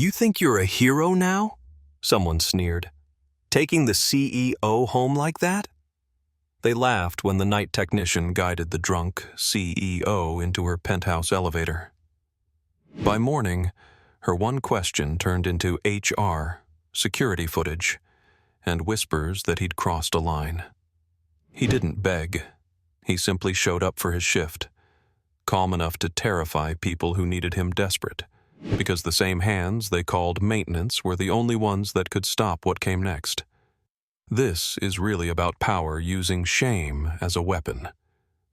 You think you're a hero now? Someone sneered. Taking the CEO home like that? They laughed when the night technician guided the drunk CEO into her penthouse elevator. By morning, her one question turned into HR, security footage, and whispers that he'd crossed a line. He didn't beg. He simply showed up for his shift, calm enough to terrify people who needed him desperate, because the same hands they called maintenance were the only ones that could stop what came next. This is really about power using shame as a weapon.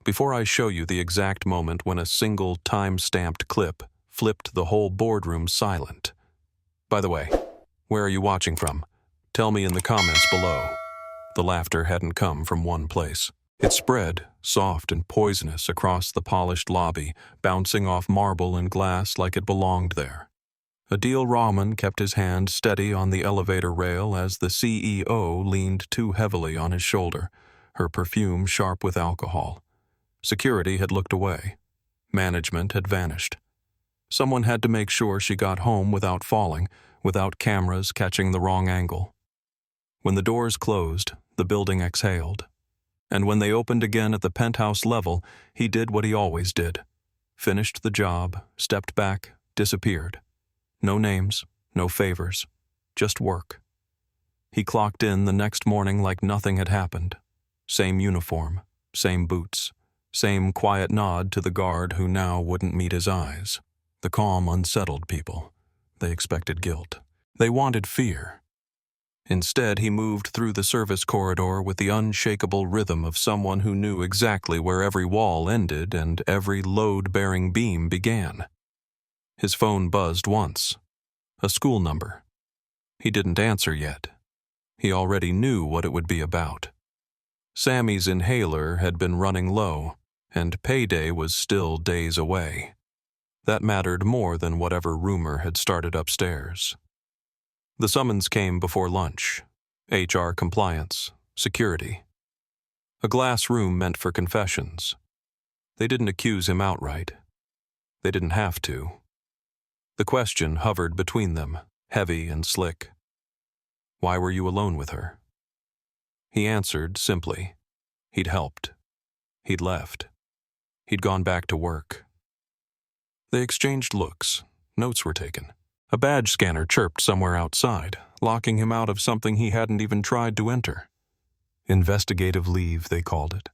Before I show you the exact moment when a single time-stamped clip flipped the whole boardroom silent. By the way, where are you watching from? Tell me in the comments below. The laughter hadn't come from one place. It spread, soft and poisonous, across the polished lobby, bouncing off marble and glass like it belonged there. Adil Rahman kept his hand steady on the elevator rail as the CEO leaned too heavily on his shoulder, her perfume sharp with alcohol. Security had looked away. Management had vanished. Someone had to make sure she got home without falling, without cameras catching the wrong angle. When the doors closed, the building exhaled. And when they opened again at the penthouse level, he did what he always did. Finished the job, stepped back, disappeared. No names, no favors, just work. He clocked in the next morning like nothing had happened. Same uniform, same boots, same quiet nod to the guard who now wouldn't meet his eyes. The calm unsettled people. They expected guilt. They wanted fear. Instead, he moved through the service corridor with the unshakable rhythm of someone who knew exactly where every wall ended and every load-bearing beam began. His phone buzzed once. A school number. He didn't answer yet. He already knew what it would be about. Sammy's inhaler had been running low, and payday was still days away. That mattered more than whatever rumor had started upstairs. The summons came before lunch. HR compliance, security. A glass room meant for confessions. They didn't accuse him outright. They didn't have to. The question hovered between them, heavy and slick. Why were you alone with her? He answered simply. He'd helped. He'd left. He'd gone back to work. They exchanged looks. Notes were taken. A badge scanner chirped somewhere outside, locking him out of something he hadn't even tried to enter. Investigative leave, they called it.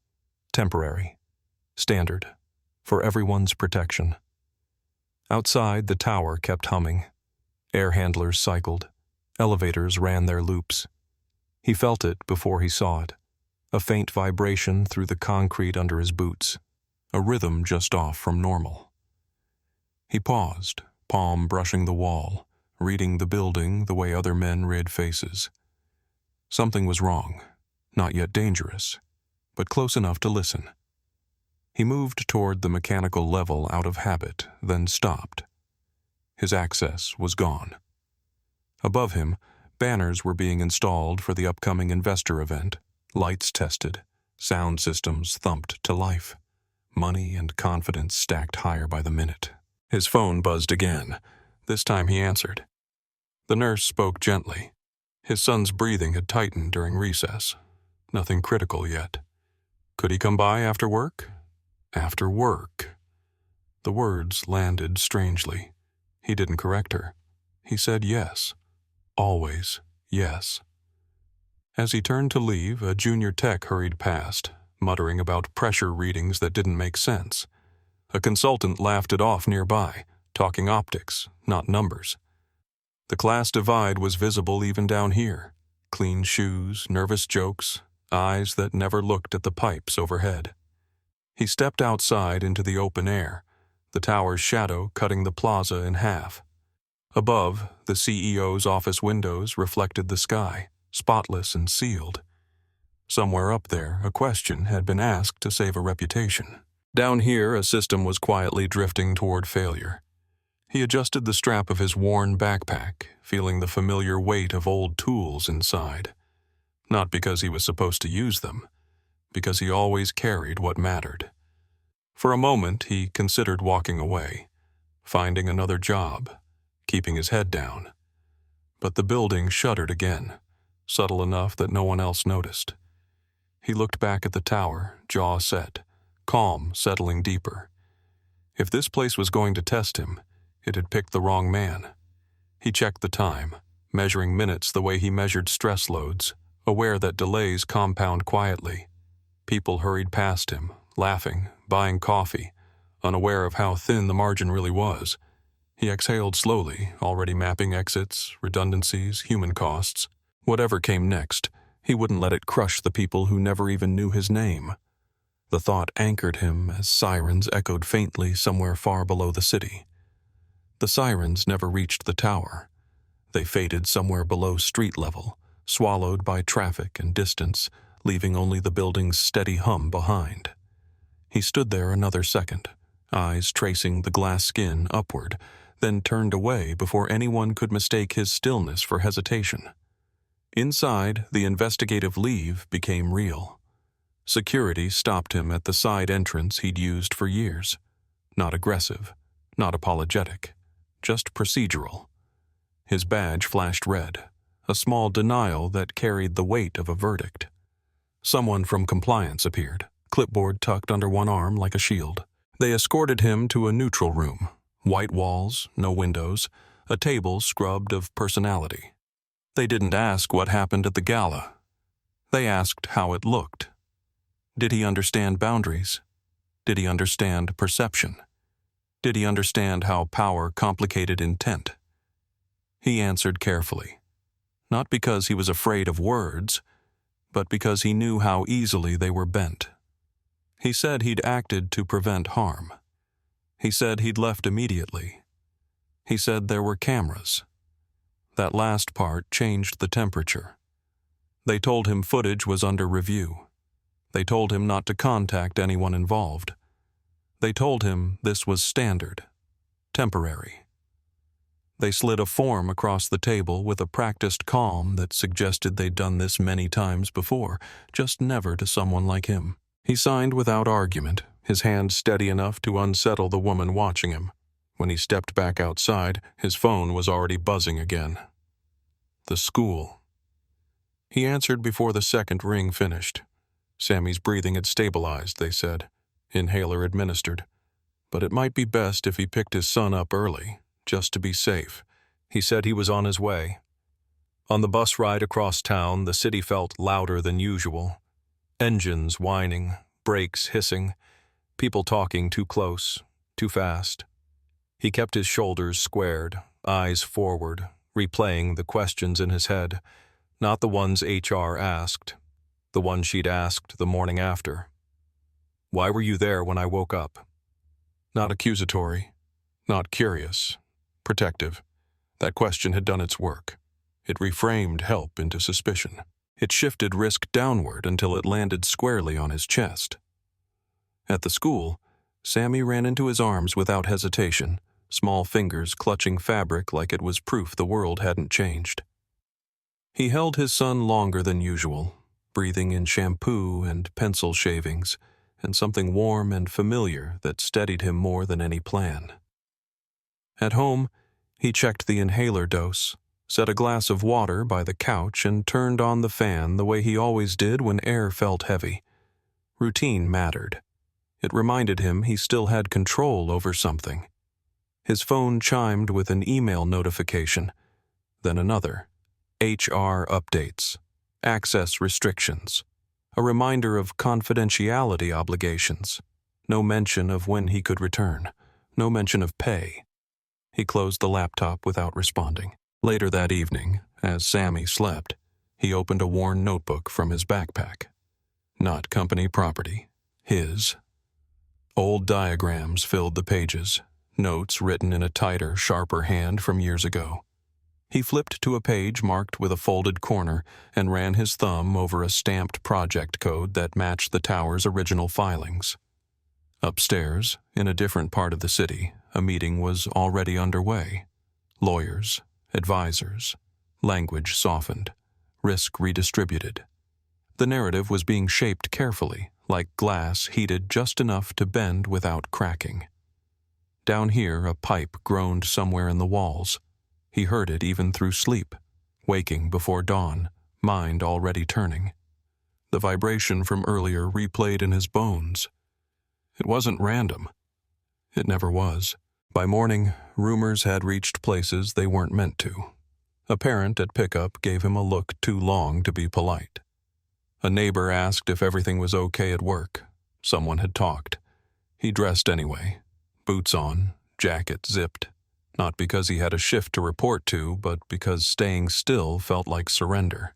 Temporary. Standard. For everyone's protection. Outside, the tower kept humming. Air handlers cycled. Elevators ran their loops. He felt it before he saw it. A faint vibration through the concrete under his boots. A rhythm just off from normal. He paused, palm brushing the wall, reading the building the way other men read faces. Something was wrong. Not yet dangerous, but close enough to listen. He moved toward the mechanical level out of habit, then stopped. His access was gone. Above him, banners were being installed for the upcoming investor event, lights tested, sound systems thumped to life. Money and confidence stacked higher by the minute. His phone buzzed again. This time he answered. The nurse spoke gently. His son's breathing had tightened during recess. Nothing critical yet. Could he come by after work? After work. The words landed strangely. He didn't correct her. He said yes. Always yes. As he turned to leave, a junior tech hurried past, muttering about pressure readings that didn't make sense. A consultant laughed it off nearby, talking optics, not numbers. The class divide was visible even down here. Clean shoes, nervous jokes, eyes that never looked at the pipes overhead. He stepped outside into the open air, the tower's shadow cutting the plaza in half. Above, the CEO's office windows reflected the sky, spotless and sealed. Somewhere up there, a question had been asked to save a reputation. Down here, a system was quietly drifting toward failure. He adjusted the strap of his worn backpack, feeling the familiar weight of old tools inside. Not because he was supposed to use them, because he always carried what mattered. For a moment, he considered walking away, finding another job, keeping his head down. But the building shuddered again, subtle enough that no one else noticed. He looked back at the tower, jaw set, calm settling deeper. If this place was going to test him, it had picked the wrong man. He checked the time, measuring minutes the way he measured stress loads, aware that delays compound quietly. People hurried past him, laughing, buying coffee, unaware of how thin the margin really was. He exhaled slowly, already mapping exits, redundancies, human costs. Whatever came next, he wouldn't let it crush the people who never even knew his name. The thought anchored him as sirens echoed faintly somewhere far below the city. The sirens never reached the tower. They faded somewhere below street level, swallowed by traffic and distance, leaving only the building's steady hum behind. He stood there another second, eyes tracing the glass skin upward, then turned away before anyone could mistake his stillness for hesitation. Inside, the investigative leave became real. Security stopped him at the side entrance he'd used for years. Not aggressive, not apologetic, just procedural. His badge flashed red, a small denial that carried the weight of a verdict. Someone from compliance appeared, clipboard tucked under one arm like a shield. They escorted him to a neutral room, white walls, no windows, a table scrubbed of personality. They didn't ask what happened at the gala. They asked how it looked. Did he understand boundaries? Did he understand perception? Did he understand how power complicated intent? He answered carefully, not because he was afraid of words, but because he knew how easily they were bent. He said he'd acted to prevent harm. He said he'd left immediately. He said there were cameras. That last part changed the temperature. They told him footage was under review. They told him not to contact anyone involved. They told him this was standard, temporary. They slid a form across the table with a practiced calm that suggested they'd done this many times before, just never to someone like him. He signed without argument, his hand steady enough to unsettle the woman watching him. When he stepped back outside, his phone was already buzzing again. The school. He answered before the second ring finished. Sammy's breathing had stabilized, they said. Inhaler administered. But it might be best if he picked his son up early, just to be safe. He said he was on his way. On the bus ride across town, the city felt louder than usual. Engines whining, brakes hissing, people talking too close, too fast. He kept his shoulders squared, eyes forward, replaying the questions in his head, not the ones HR asked, the one she'd asked the morning after. Why were you there when I woke up? Not accusatory, not curious, protective. That question had done its work. It reframed help into suspicion. It shifted risk downward until it landed squarely on his chest. At the school, Sammy ran into his arms without hesitation, small fingers clutching fabric like it was proof the world hadn't changed. He held his son longer than usual, breathing in shampoo and pencil shavings, and something warm and familiar that steadied him more than any plan. At home, he checked the inhaler dose, set a glass of water by the couch, and turned on the fan the way he always did when air felt heavy. Routine mattered. It reminded him he still had control over something. His phone chimed with an email notification, then another. HR updates, access restrictions, a reminder of confidentiality obligations, no mention of when he could return, no mention of pay. He closed the laptop without responding. Later that evening, as Sammy slept, he opened a worn notebook from his backpack. Not company property, his. Old diagrams filled the pages, notes written in a tighter, sharper hand from years ago. He flipped to a page marked with a folded corner and ran his thumb over a stamped project code that matched the tower's original filings. Upstairs, in a different part of the city, a meeting was already underway. Lawyers, advisors, language softened, risk redistributed. The narrative was being shaped carefully, like glass heated just enough to bend without cracking. Down here, a pipe groaned somewhere in the walls, He heard it even through sleep, waking before dawn, mind already turning. The vibration from earlier replayed in his bones. It wasn't random. It never was. By morning, rumors had reached places they weren't meant to. A parent at pickup gave him a look too long to be polite. A neighbor asked if everything was okay at work. Someone had talked. He dressed anyway, boots on, jacket zipped, not because he had a shift to report to, but because staying still felt like surrender.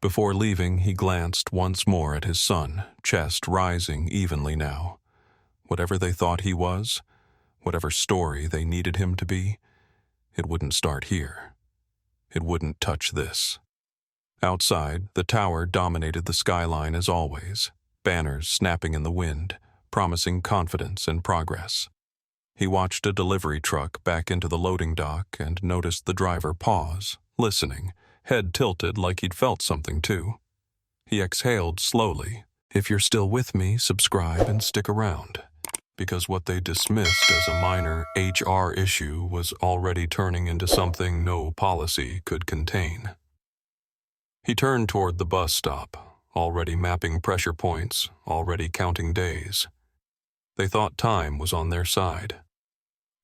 Before leaving, he glanced once more at his son, chest rising evenly now. Whatever they thought he was, whatever story they needed him to be, it wouldn't start here. It wouldn't touch this. Outside, the tower dominated the skyline as always, banners snapping in the wind, promising confidence and progress. He watched a delivery truck back into the loading dock and noticed the driver pause, listening, head tilted like he'd felt something too. He exhaled slowly. If you're still with me, subscribe and stick around. Because what they dismissed as a minor HR issue was already turning into something no policy could contain. He turned toward the bus stop, already mapping pressure points, already counting days. They thought time was on their side.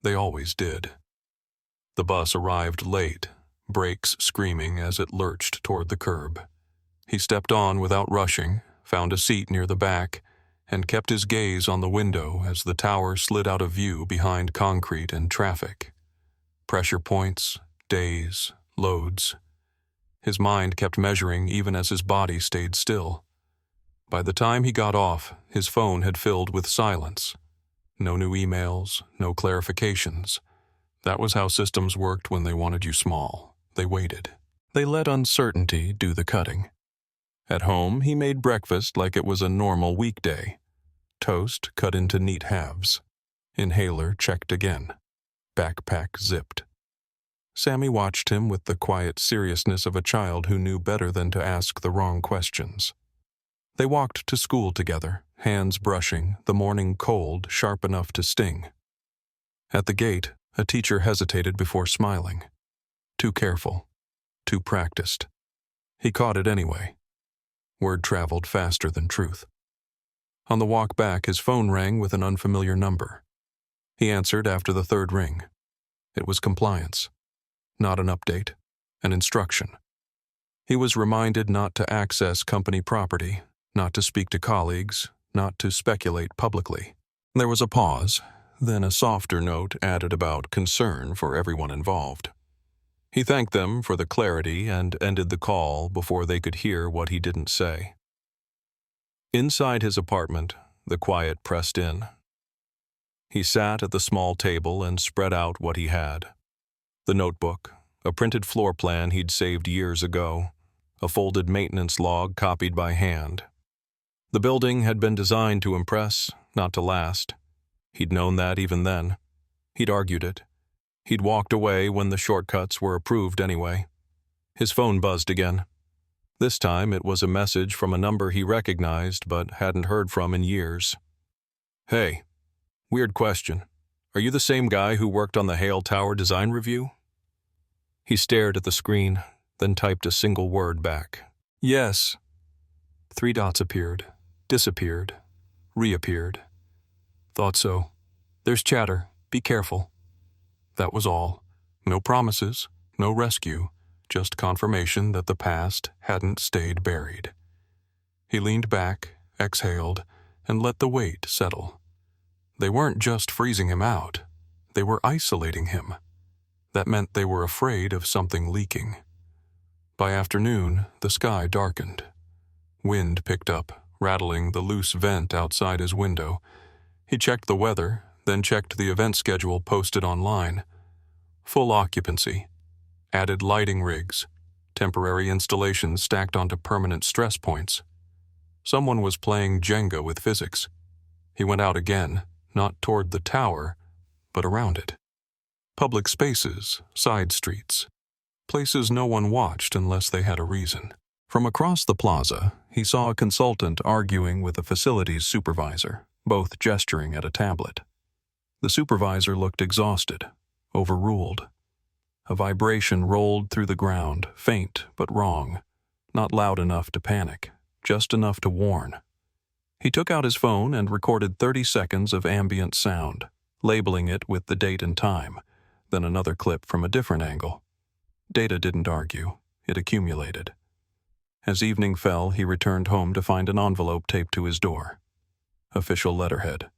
They always did. The bus arrived late, brakes screaming as it lurched toward the curb. He stepped on without rushing, found a seat near the back, and kept his gaze on the window as the tower slid out of view behind concrete and traffic. Pressure points, days, loads. His mind kept measuring even as his body stayed still. By the time he got off, his phone had filled with silence. No new emails, no clarifications. That was how systems worked when they wanted you small. They waited. They let uncertainty do the cutting. At home, he made breakfast like it was a normal weekday. Toast cut into neat halves. Inhaler checked again. Backpack zipped. Sammy watched him with the quiet seriousness of a child who knew better than to ask the wrong questions. They walked to school together, hands brushing, the morning cold sharp enough to sting. At the gate, a teacher hesitated before smiling. Too careful. Too practiced. He caught it anyway. Word traveled faster than truth. On the walk back, his phone rang with an unfamiliar number. He answered after the third ring. It was compliance. Not an update. An instruction. He was reminded not to access company property, not to speak to colleagues, not to speculate publicly. There was a pause, then a softer note added about concern for everyone involved. He thanked them for the clarity and ended the call before they could hear what he didn't say. Inside his apartment, the quiet pressed in. He sat at the small table and spread out what he had. The notebook, a printed floor plan he'd saved years ago, a folded maintenance log copied by hand. The building had been designed to impress, not to last. He'd known that even then. He'd argued it. He'd walked away when the shortcuts were approved anyway. His phone buzzed again. This time it was a message from a number he recognized but hadn't heard from in years. Hey, weird question. Are you the same guy who worked on the Hale Tower design review? He stared at the screen, then typed a single word back. Yes. 3 dots appeared, disappeared, reappeared. Thought so. There's chatter. Be careful. That was all. No promises, no rescue, just confirmation that the past hadn't stayed buried. He leaned back, exhaled, and let the weight settle. They weren't just freezing him out. They were isolating him. That meant they were afraid of something leaking. By afternoon, the sky darkened. Wind picked up, rattling the loose vent outside his window. He checked the weather, then checked the event schedule posted online. Full occupancy. Added lighting rigs. Temporary installations stacked onto permanent stress points. Someone was playing Jenga with physics. He went out again, not toward the tower, but around it. Public spaces, side streets. Places no one watched unless they had a reason. From across the plaza, he saw a consultant arguing with a facilities supervisor, both gesturing at a tablet. The supervisor looked exhausted, overruled. A vibration rolled through the ground, faint but wrong. Not loud enough to panic, just enough to warn. He took out his phone and recorded 30 seconds of ambient sound, labeling it with the date and time, then another clip from a different angle. Data didn't argue. It accumulated. As evening fell, he returned home to find an envelope taped to his door. Official letterhead.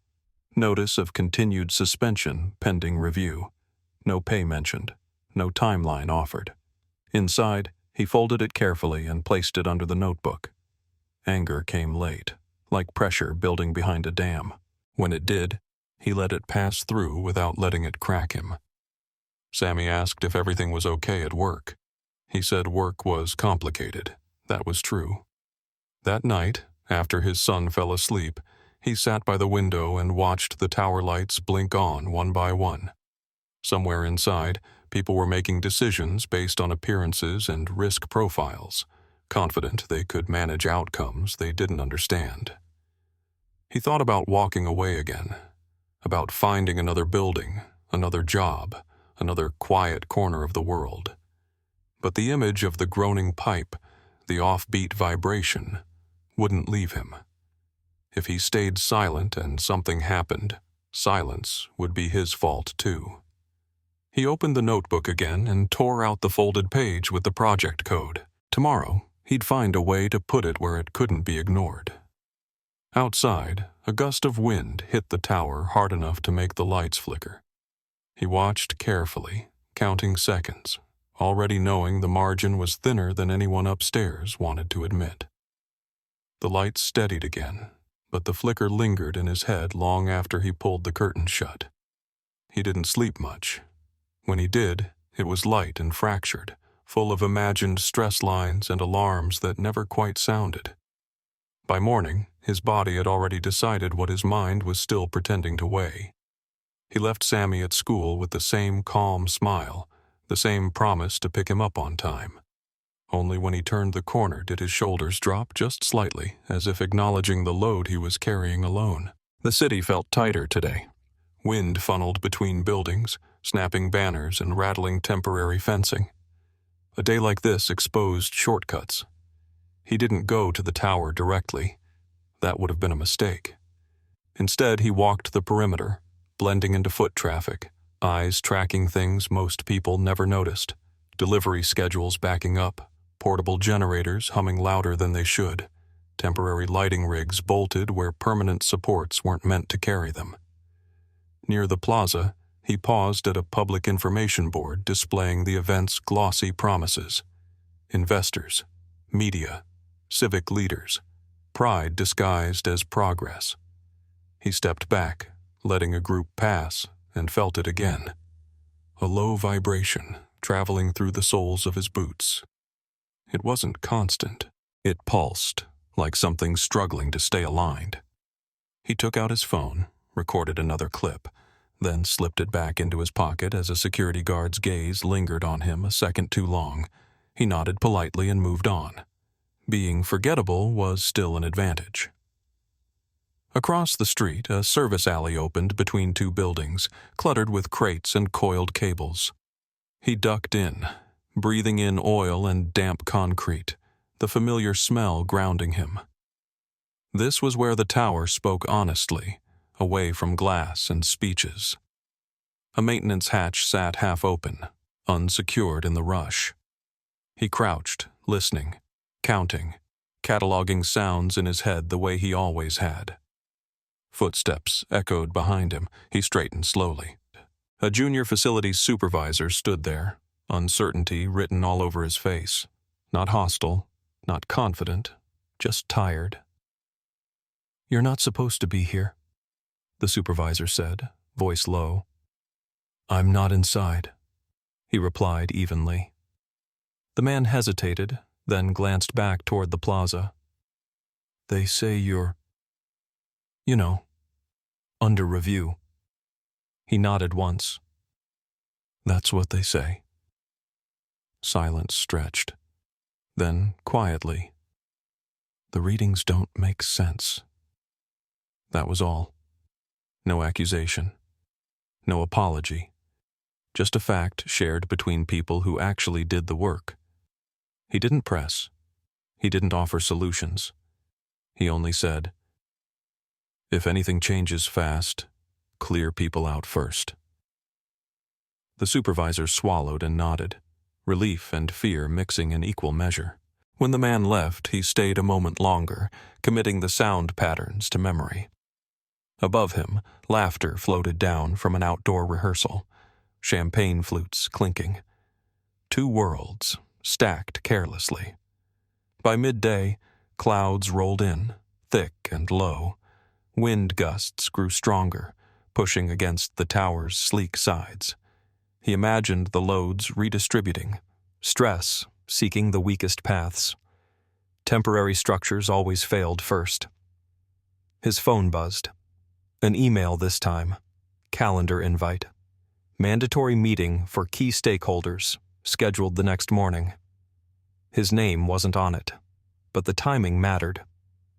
Notice of continued suspension pending review. No pay mentioned. No timeline offered. Inside, he folded it carefully and placed it under the notebook. Anger came late, like pressure building behind a dam. When it did, he let it pass through without letting it crack him. Sammy asked if everything was okay at work. He said work was complicated. That was true. That night, after his son fell asleep, he sat by the window and watched the tower lights blink on one by one. Somewhere inside, people were making decisions based on appearances and risk profiles, confident they could manage outcomes they didn't understand. He thought about walking away again, about finding another building, another job, another quiet corner of the world. But the image of the groaning pipe, the offbeat vibration, wouldn't leave him. If he stayed silent and something happened, silence would be his fault too. He opened the notebook again and tore out the folded page with the project code. Tomorrow, he'd find a way to put it where it couldn't be ignored. Outside, a gust of wind hit the tower hard enough to make the lights flicker. He watched carefully, counting seconds, already knowing the margin was thinner than anyone upstairs wanted to admit. The lights steadied again, but the flicker lingered in his head long after he pulled the curtain shut. He didn't sleep much. When he did, it was light and fractured, full of imagined stress lines and alarms that never quite sounded. By morning, his body had already decided what his mind was still pretending to weigh. He left Sammy at school with the same calm smile, the same promise to pick him up on time. Only when he turned the corner did his shoulders drop just slightly, as if acknowledging the load he was carrying alone. The city felt tighter today. Wind funneled between buildings, snapping banners and rattling temporary fencing. A day like this exposed shortcuts. He didn't go to the tower directly. That would have been a mistake. Instead, he walked the perimeter, blending into foot traffic, eyes tracking things most people never noticed, delivery schedules backing up, portable generators humming louder than they should, temporary lighting rigs bolted where permanent supports weren't meant to carry them. Near the plaza, he paused at a public information board displaying the event's glossy promises. Investors, media, civic leaders, pride disguised as progress. He stepped back, letting a group pass, and felt it again. A low vibration traveling through the soles of his boots. It wasn't constant. It pulsed, like something struggling to stay aligned. He took out his phone, recorded another clip, then slipped it back into his pocket as a security guard's gaze lingered on him a second too long. He nodded politely and moved on. Being forgettable was still an advantage. Across the street, a service alley opened between two buildings, cluttered with crates and coiled cables. He ducked in, breathing in oil and damp concrete, the familiar smell grounding him. This was where the tower spoke honestly, away from glass and speeches. A maintenance hatch sat half open, unsecured in the rush. He crouched, listening, counting, cataloging sounds in his head the way he always had. Footsteps echoed behind him. He straightened slowly. A junior facilities supervisor stood there, uncertainty written all over his face. Not hostile, not confident, just tired. "You're not supposed to be here," the supervisor said, voice low. "I'm not inside," he replied evenly. The man hesitated, then glanced back toward the plaza. "They say you're, under review." He nodded once. "That's what they say." Silence stretched. Then, quietly, "The readings don't make sense." That was all. No accusation. No apology. just a fact shared between people who actually did the work. He didn't press. He didn't offer solutions. He only said, "If anything changes fast, clear people out first." The supervisor swallowed and nodded, relief and fear mixing in equal measure. When the man left, he stayed a moment longer, committing the sound patterns to memory. Above him, laughter floated down from an outdoor rehearsal, champagne flutes clinking. Two worlds, stacked carelessly. By midday, clouds rolled in, thick and low. Wind gusts grew stronger, pushing against the tower's sleek sides. He imagined the loads redistributing, stress seeking the weakest paths. Temporary structures always failed first. His phone buzzed. An email this time. Calendar invite. Mandatory meeting for key stakeholders, scheduled the next morning. His name wasn't on it, but the timing mattered.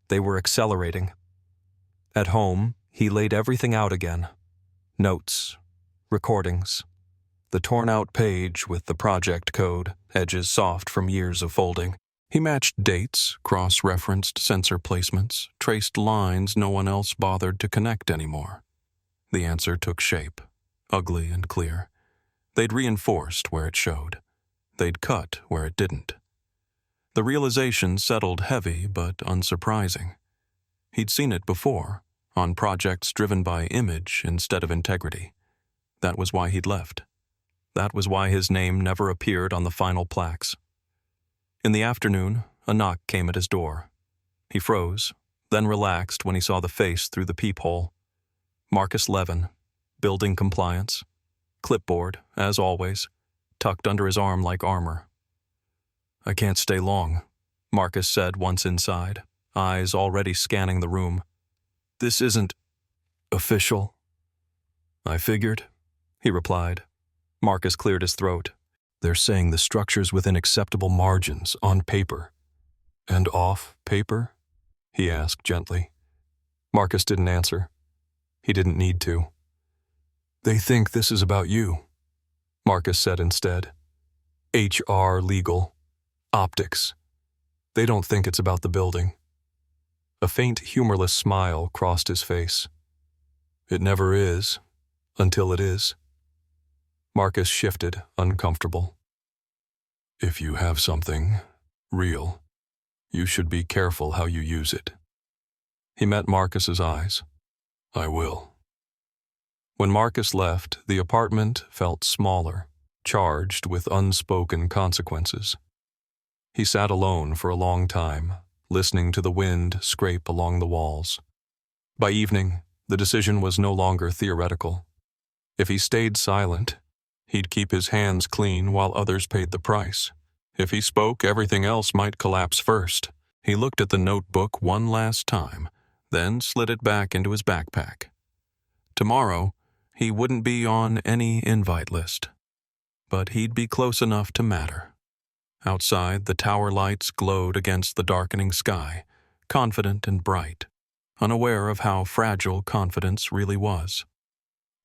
They were accelerating. At home, he laid everything out again. Notes, recordings, the torn-out page with the project code, edges soft from years of folding. He matched dates, cross-referenced sensor placements, traced lines no one else bothered to connect anymore. The answer took shape, ugly and clear. They'd reinforced where it showed. They'd cut where it didn't. The realization settled heavy but unsurprising. He'd seen it before, on projects driven by image instead of integrity. That was why he'd left. That was why his name never appeared on the final plaques. In the afternoon, a knock came at his door. He froze, then relaxed when he saw the face through the peephole. Marcus Levin, building compliance. Clipboard, as always, tucked under his arm like armor. "I can't stay long," Marcus said once inside, eyes already scanning the room. "This isn't official." "I figured," he replied. Marcus cleared his throat. "They're saying the structure's within acceptable margins on paper." "And off paper?" he asked gently. Marcus didn't answer. He didn't need to. "They think this is about you," Marcus said instead. "HR, legal, optics. They don't think it's about the building." A faint, humorless smile crossed his face. "It never is, until it is." Marcus shifted, uncomfortable. "If you have something real, you should be careful how you use it." He met Marcus's eyes. "I will." When Marcus left, the apartment felt smaller, charged with unspoken consequences. He sat alone for a long time, listening to the wind scrape along the walls. By evening, the decision was no longer theoretical. If he stayed silent, he'd keep his hands clean while others paid the price. If he spoke, everything else might collapse first. He looked at the notebook one last time, then slid it back into his backpack. Tomorrow, he wouldn't be on any invite list, but he'd be close enough to matter. Outside, the tower lights glowed against the darkening sky, confident and bright, unaware of how fragile confidence really was.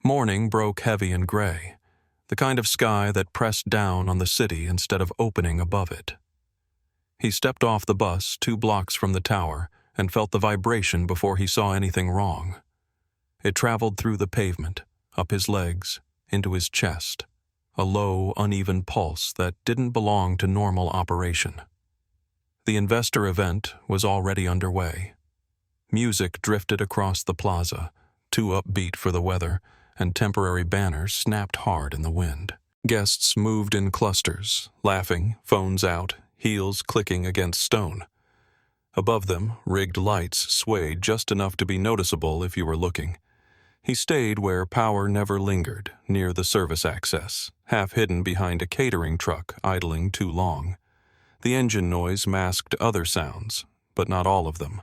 Morning broke heavy and gray, the kind of sky that pressed down on the city instead of opening above it. He stepped off the bus 2 blocks from the tower and felt the vibration before he saw anything wrong. It traveled through the pavement, up his legs, into his chest, a low, uneven pulse that didn't belong to normal operation. The investor event was already underway. Music drifted across the plaza, too upbeat for the weather, and temporary banners snapped hard in the wind. Guests moved in clusters, laughing, phones out, heels clicking against stone. Above them, rigged lights swayed just enough to be noticeable if you were looking. He stayed where power never lingered, near the service access, half hidden behind a catering truck idling too long. The engine noise masked other sounds, but not all of them.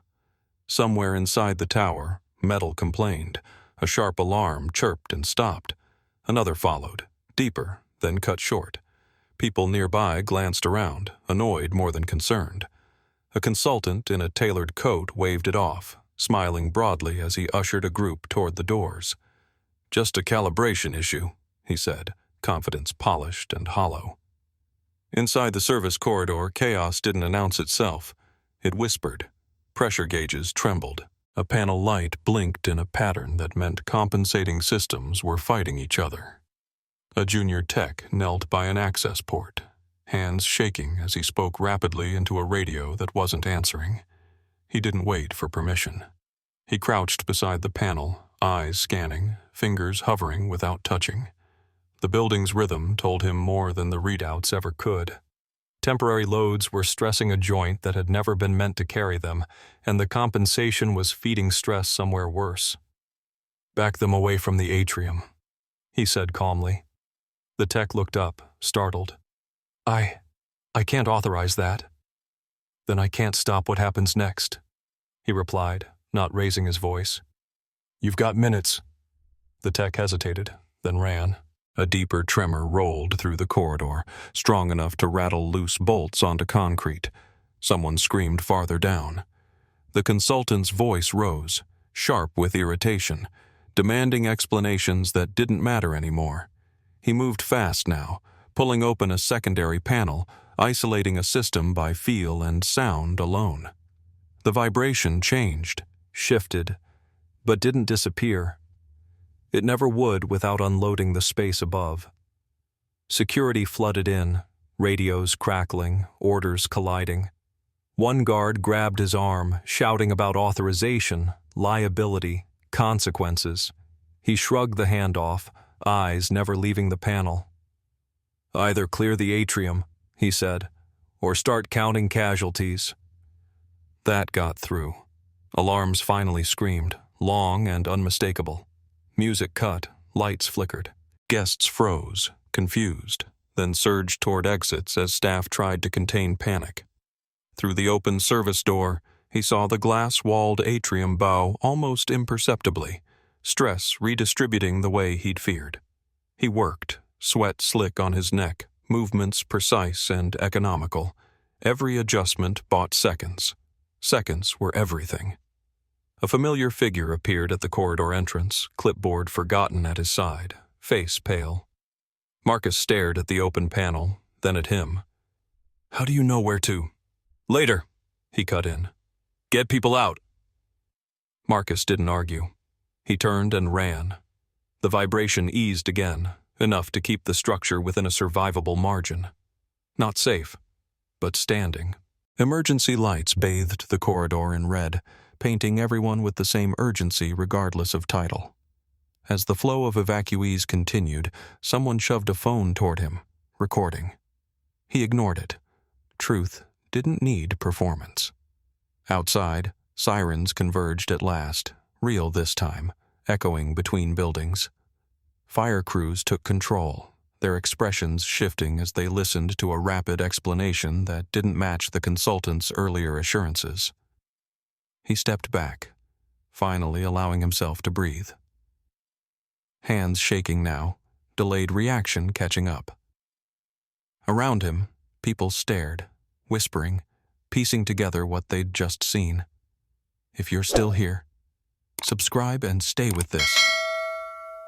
Somewhere inside the tower, metal complained. A sharp alarm chirped and stopped. Another followed, deeper, then cut short. People nearby glanced around, annoyed more than concerned. A consultant in a tailored coat waved it off, smiling broadly as he ushered a group toward the doors. "Just a calibration issue," he said, confidence polished and hollow. Inside the service corridor, chaos didn't announce itself. It whispered. Pressure gauges trembled. A panel light blinked in a pattern that meant compensating systems were fighting each other. A junior tech knelt by an access port, hands shaking as he spoke rapidly into a radio that wasn't answering. He didn't wait for permission. He crouched beside the panel, eyes scanning, fingers hovering without touching. The building's rhythm told him more than the readouts ever could. Temporary loads were stressing a joint that had never been meant to carry them, and the compensation was feeding stress somewhere worse. "Back them away from the atrium," he said calmly. The tech looked up, startled. I can't authorize that." "Then I can't stop what happens next," he replied, not raising his voice. "You've got minutes." The tech hesitated, then ran. A deeper tremor rolled through the corridor, strong enough to rattle loose bolts onto concrete. Someone screamed farther down. The consultant's voice rose, sharp with irritation, demanding explanations that didn't matter anymore. He moved fast now, pulling open a secondary panel, isolating a system by feel and sound alone. The vibration changed, shifted, but didn't disappear. It never would without unloading the space above. Security flooded in, radios crackling, orders colliding. One guard grabbed his arm, shouting about authorization, liability, consequences. He shrugged the hand off, eyes never leaving the panel. "Either clear the atrium," he said, "or start counting casualties." That got through. Alarms finally screamed, long and unmistakable. Music cut, lights flickered. Guests froze, confused, then surged toward exits as staff tried to contain panic. Through the open service door, he saw the glass-walled atrium bow almost imperceptibly, stress redistributing the way he'd feared. He worked, sweat slick on his neck, movements precise and economical. Every adjustment bought seconds. Seconds were everything. A familiar figure appeared at the corridor entrance, clipboard forgotten at his side, face pale. Marcus stared at the open panel, then at him. "How do you know where to?" "Later," he cut in. "Get people out." Marcus didn't argue. He turned and ran. The vibration eased again, enough to keep the structure within a survivable margin. Not safe, but standing. Emergency lights bathed the corridor in red, painting everyone with the same urgency regardless of title. As the flow of evacuees continued, someone shoved a phone toward him, recording. He ignored it. Truth didn't need performance. Outside, sirens converged at last, real this time, echoing between buildings. Fire crews took control, their expressions shifting as they listened to a rapid explanation that didn't match the consultant's earlier assurances. He stepped back, finally allowing himself to breathe. Hands shaking now, delayed reaction catching up. Around him, people stared, whispering, piecing together what they'd just seen. If you're still here, subscribe and stay with this.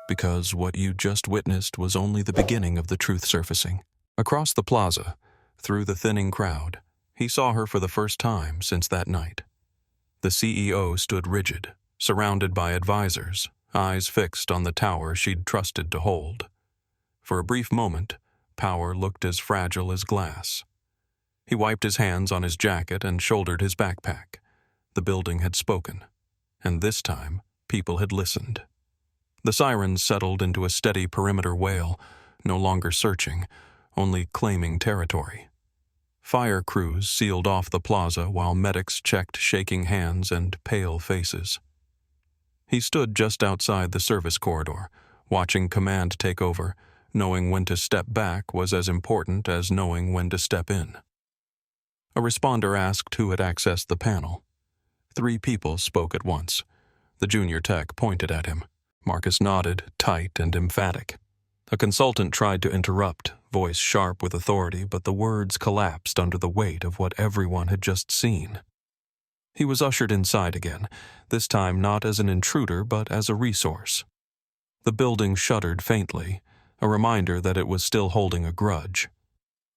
Because what you just witnessed was only the beginning of the truth surfacing. Across the plaza, through the thinning crowd, he saw her for the first time since that night. The CEO stood rigid, surrounded by advisors, eyes fixed on the tower she'd trusted to hold. For a brief moment, power looked as fragile as glass. He wiped his hands on his jacket and shouldered his backpack. The building had spoken, and this time, people had listened. The sirens settled into a steady perimeter wail, no longer searching, only claiming territory. Fire crews sealed off the plaza while medics checked shaking hands and pale faces. He stood just outside the service corridor, watching command take over, knowing when to step back was as important as knowing when to step in. A responder asked who had accessed the panel. 3 people spoke at once. The junior tech pointed at him. Marcus nodded, tight and emphatic. A consultant tried to interrupt, voice sharp with authority, but the words collapsed under the weight of what everyone had just seen. He was ushered inside again, this time not as an intruder but as a resource. The building shuddered faintly, a reminder that it was still holding a grudge.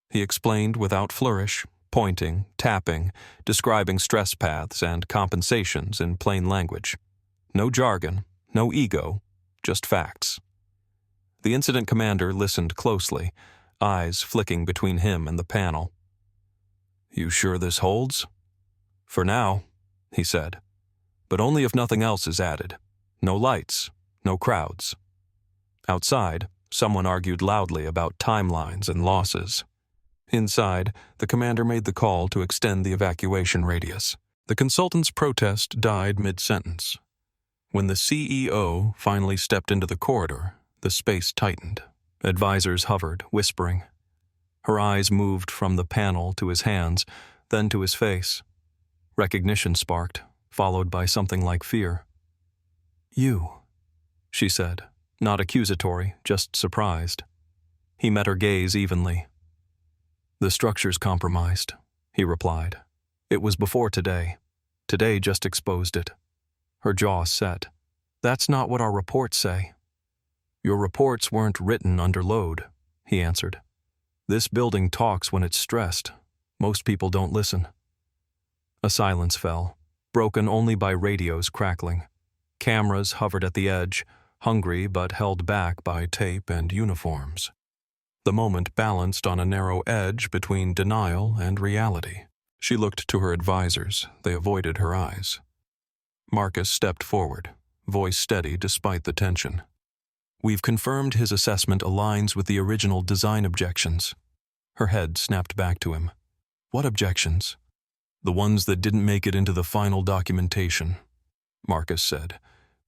He explained without flourish, pointing, tapping, describing stress paths and compensations in plain language. No jargon, no ego, just facts. The incident commander listened closely, eyes flicking between him and the panel. "You sure this holds?" "For now," he said. "But only if nothing else is added. No lights, no crowds." Outside, someone argued loudly about timelines and losses. Inside, the commander made the call to extend the evacuation radius. The consultant's protest died mid-sentence. When the CEO finally stepped into the corridor, the space tightened. Advisors hovered, whispering. Her eyes moved from the panel to his hands, then to his face. Recognition sparked, followed by something like fear. "You," she said, not accusatory, just surprised. He met her gaze evenly. "The structure's compromised," he replied. "It was before today. Today just exposed it." Her jaw set. "That's not what our reports say." "Your reports weren't written under load," he answered. "This building talks when it's stressed. Most people don't listen." A silence fell, broken only by radios crackling. Cameras hovered at the edge, hungry but held back by tape and uniforms. The moment balanced on a narrow edge between denial and reality. She looked to her advisors. They avoided her eyes. Marcus stepped forward, voice steady despite the tension. "We've confirmed his assessment aligns with the original design objections." Her head snapped back to him. "What objections?" "The ones that didn't make it into the final documentation," Marcus said,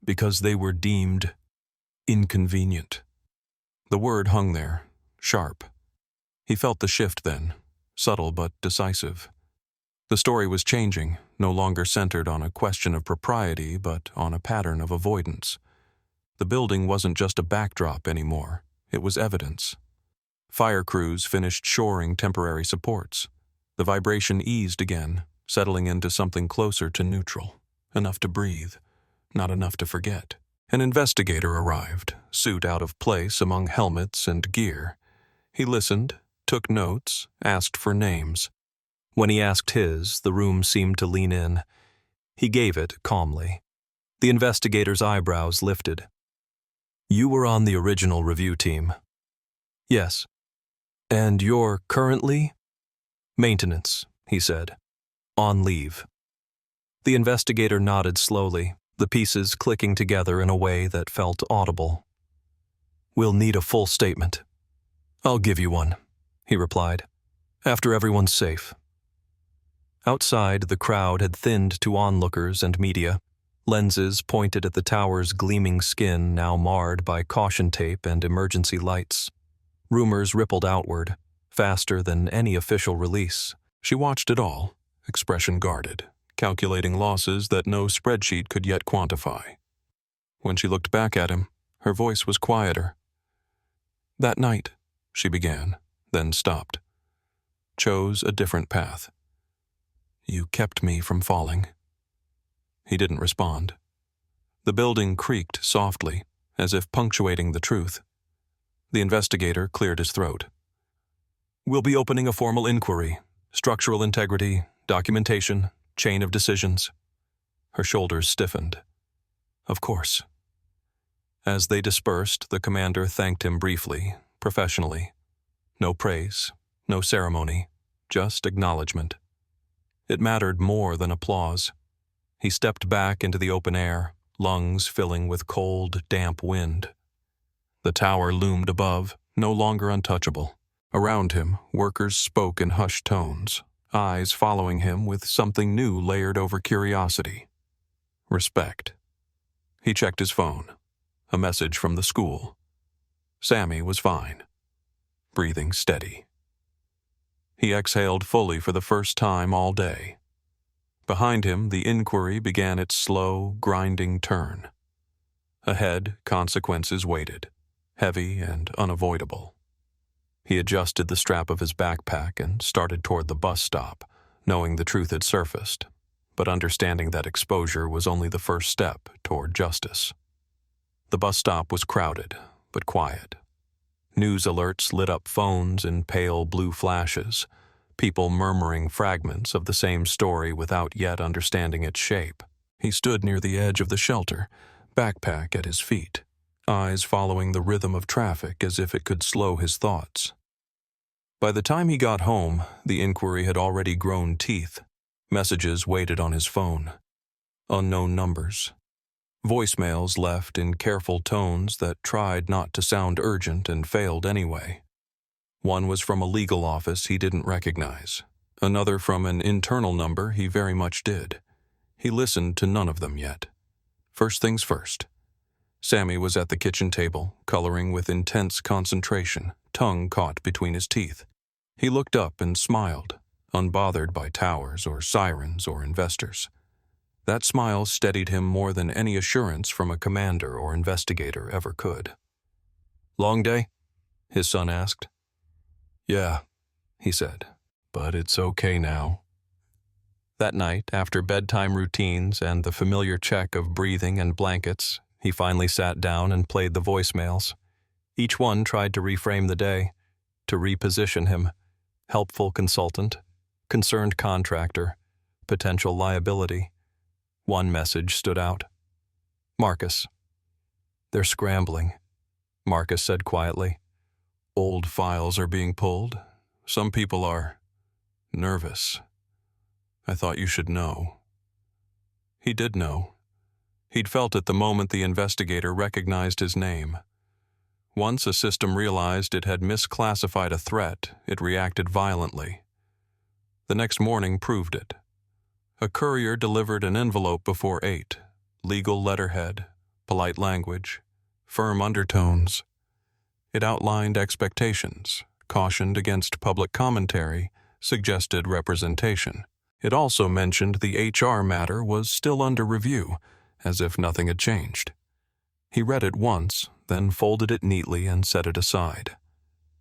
"because they were deemed inconvenient." The word hung there, sharp. He felt the shift then, subtle but decisive. The story was changing, no longer centered on a question of propriety but on a pattern of avoidance. The building wasn't just a backdrop anymore, it was evidence. Fire crews finished shoring temporary supports. The vibration eased again, settling into something closer to neutral, enough to breathe, not enough to forget. An investigator arrived, suit out of place among helmets and gear. He listened, took notes, asked for names. When he asked his, the room seemed to lean in. He gave it calmly. The investigator's eyebrows lifted. "You were on the original review team." "Yes." "And you're currently?" "Maintenance," he said. "On leave." The investigator nodded slowly, the pieces clicking together in a way that felt audible. "We'll need a full statement." "I'll give you one," he replied, "after everyone's safe." Outside, the crowd had thinned to onlookers and media, lenses pointed at the tower's gleaming skin now marred by caution tape and emergency lights. Rumors rippled outward, faster than any official release. She watched it all, expression guarded, calculating losses that no spreadsheet could yet quantify. When she looked back at him, her voice was quieter. "That night," she began, then stopped. "Chose a different path. You kept me from falling." He didn't respond. The building creaked softly, as if punctuating the truth. The investigator cleared his throat. "We'll be opening a formal inquiry. Structural integrity, documentation, chain of decisions." Her shoulders stiffened. "Of course." As they dispersed, the commander thanked him briefly, professionally. No praise, no ceremony, just acknowledgement. It mattered more than applause. He stepped back into the open air, lungs filling with cold, damp wind. The tower loomed above, no longer untouchable. Around him, workers spoke in hushed tones, eyes following him with something new layered over curiosity. Respect. He checked his phone. A message from the school. Sammy was fine. Breathing steady. He exhaled fully for the first time all day. Behind him, the inquiry began its slow, grinding turn. Ahead, consequences waited, heavy and unavoidable. He adjusted the strap of his backpack and started toward the bus stop, knowing the truth had surfaced, but understanding that exposure was only the first step toward justice. The bus stop was crowded, but quiet. News alerts lit up phones in pale blue flashes, people murmuring fragments of the same story without yet understanding its shape. He stood near the edge of the shelter, backpack at his feet, eyes following the rhythm of traffic as if it could slow his thoughts. By the time he got home, the inquiry had already grown teeth. Messages waited on his phone. Unknown numbers. Voicemails left in careful tones that tried not to sound urgent and failed anyway. One was from a legal office he didn't recognize. Another from an internal number he very much did. He listened to none of them yet. First things first. Sammy was at the kitchen table, coloring with intense concentration, tongue caught between his teeth. He looked up and smiled, unbothered by towers or sirens or investors. That smile steadied him more than any assurance from a commander or investigator ever could. "Long day?" his son asked. "Yeah," he said, "but it's okay now." That night, after bedtime routines and the familiar check of breathing and blankets, he finally sat down and played the voicemails. Each one tried to reframe the day, to reposition him. Helpful consultant, concerned contractor, potential liability. One message stood out. "Marcus." "They're scrambling," Marcus said quietly. "Old files are being pulled. Some people are nervous. I thought you should know." He did know. He'd felt it the moment the investigator recognized his name. Once a system realized it had misclassified a threat, it reacted violently. The next morning proved it. A courier delivered an envelope before 8, legal letterhead, polite language, firm undertones. It outlined expectations, cautioned against public commentary, suggested representation. It also mentioned the HR matter was still under review, as if nothing had changed. He read it once, then folded it neatly and set it aside.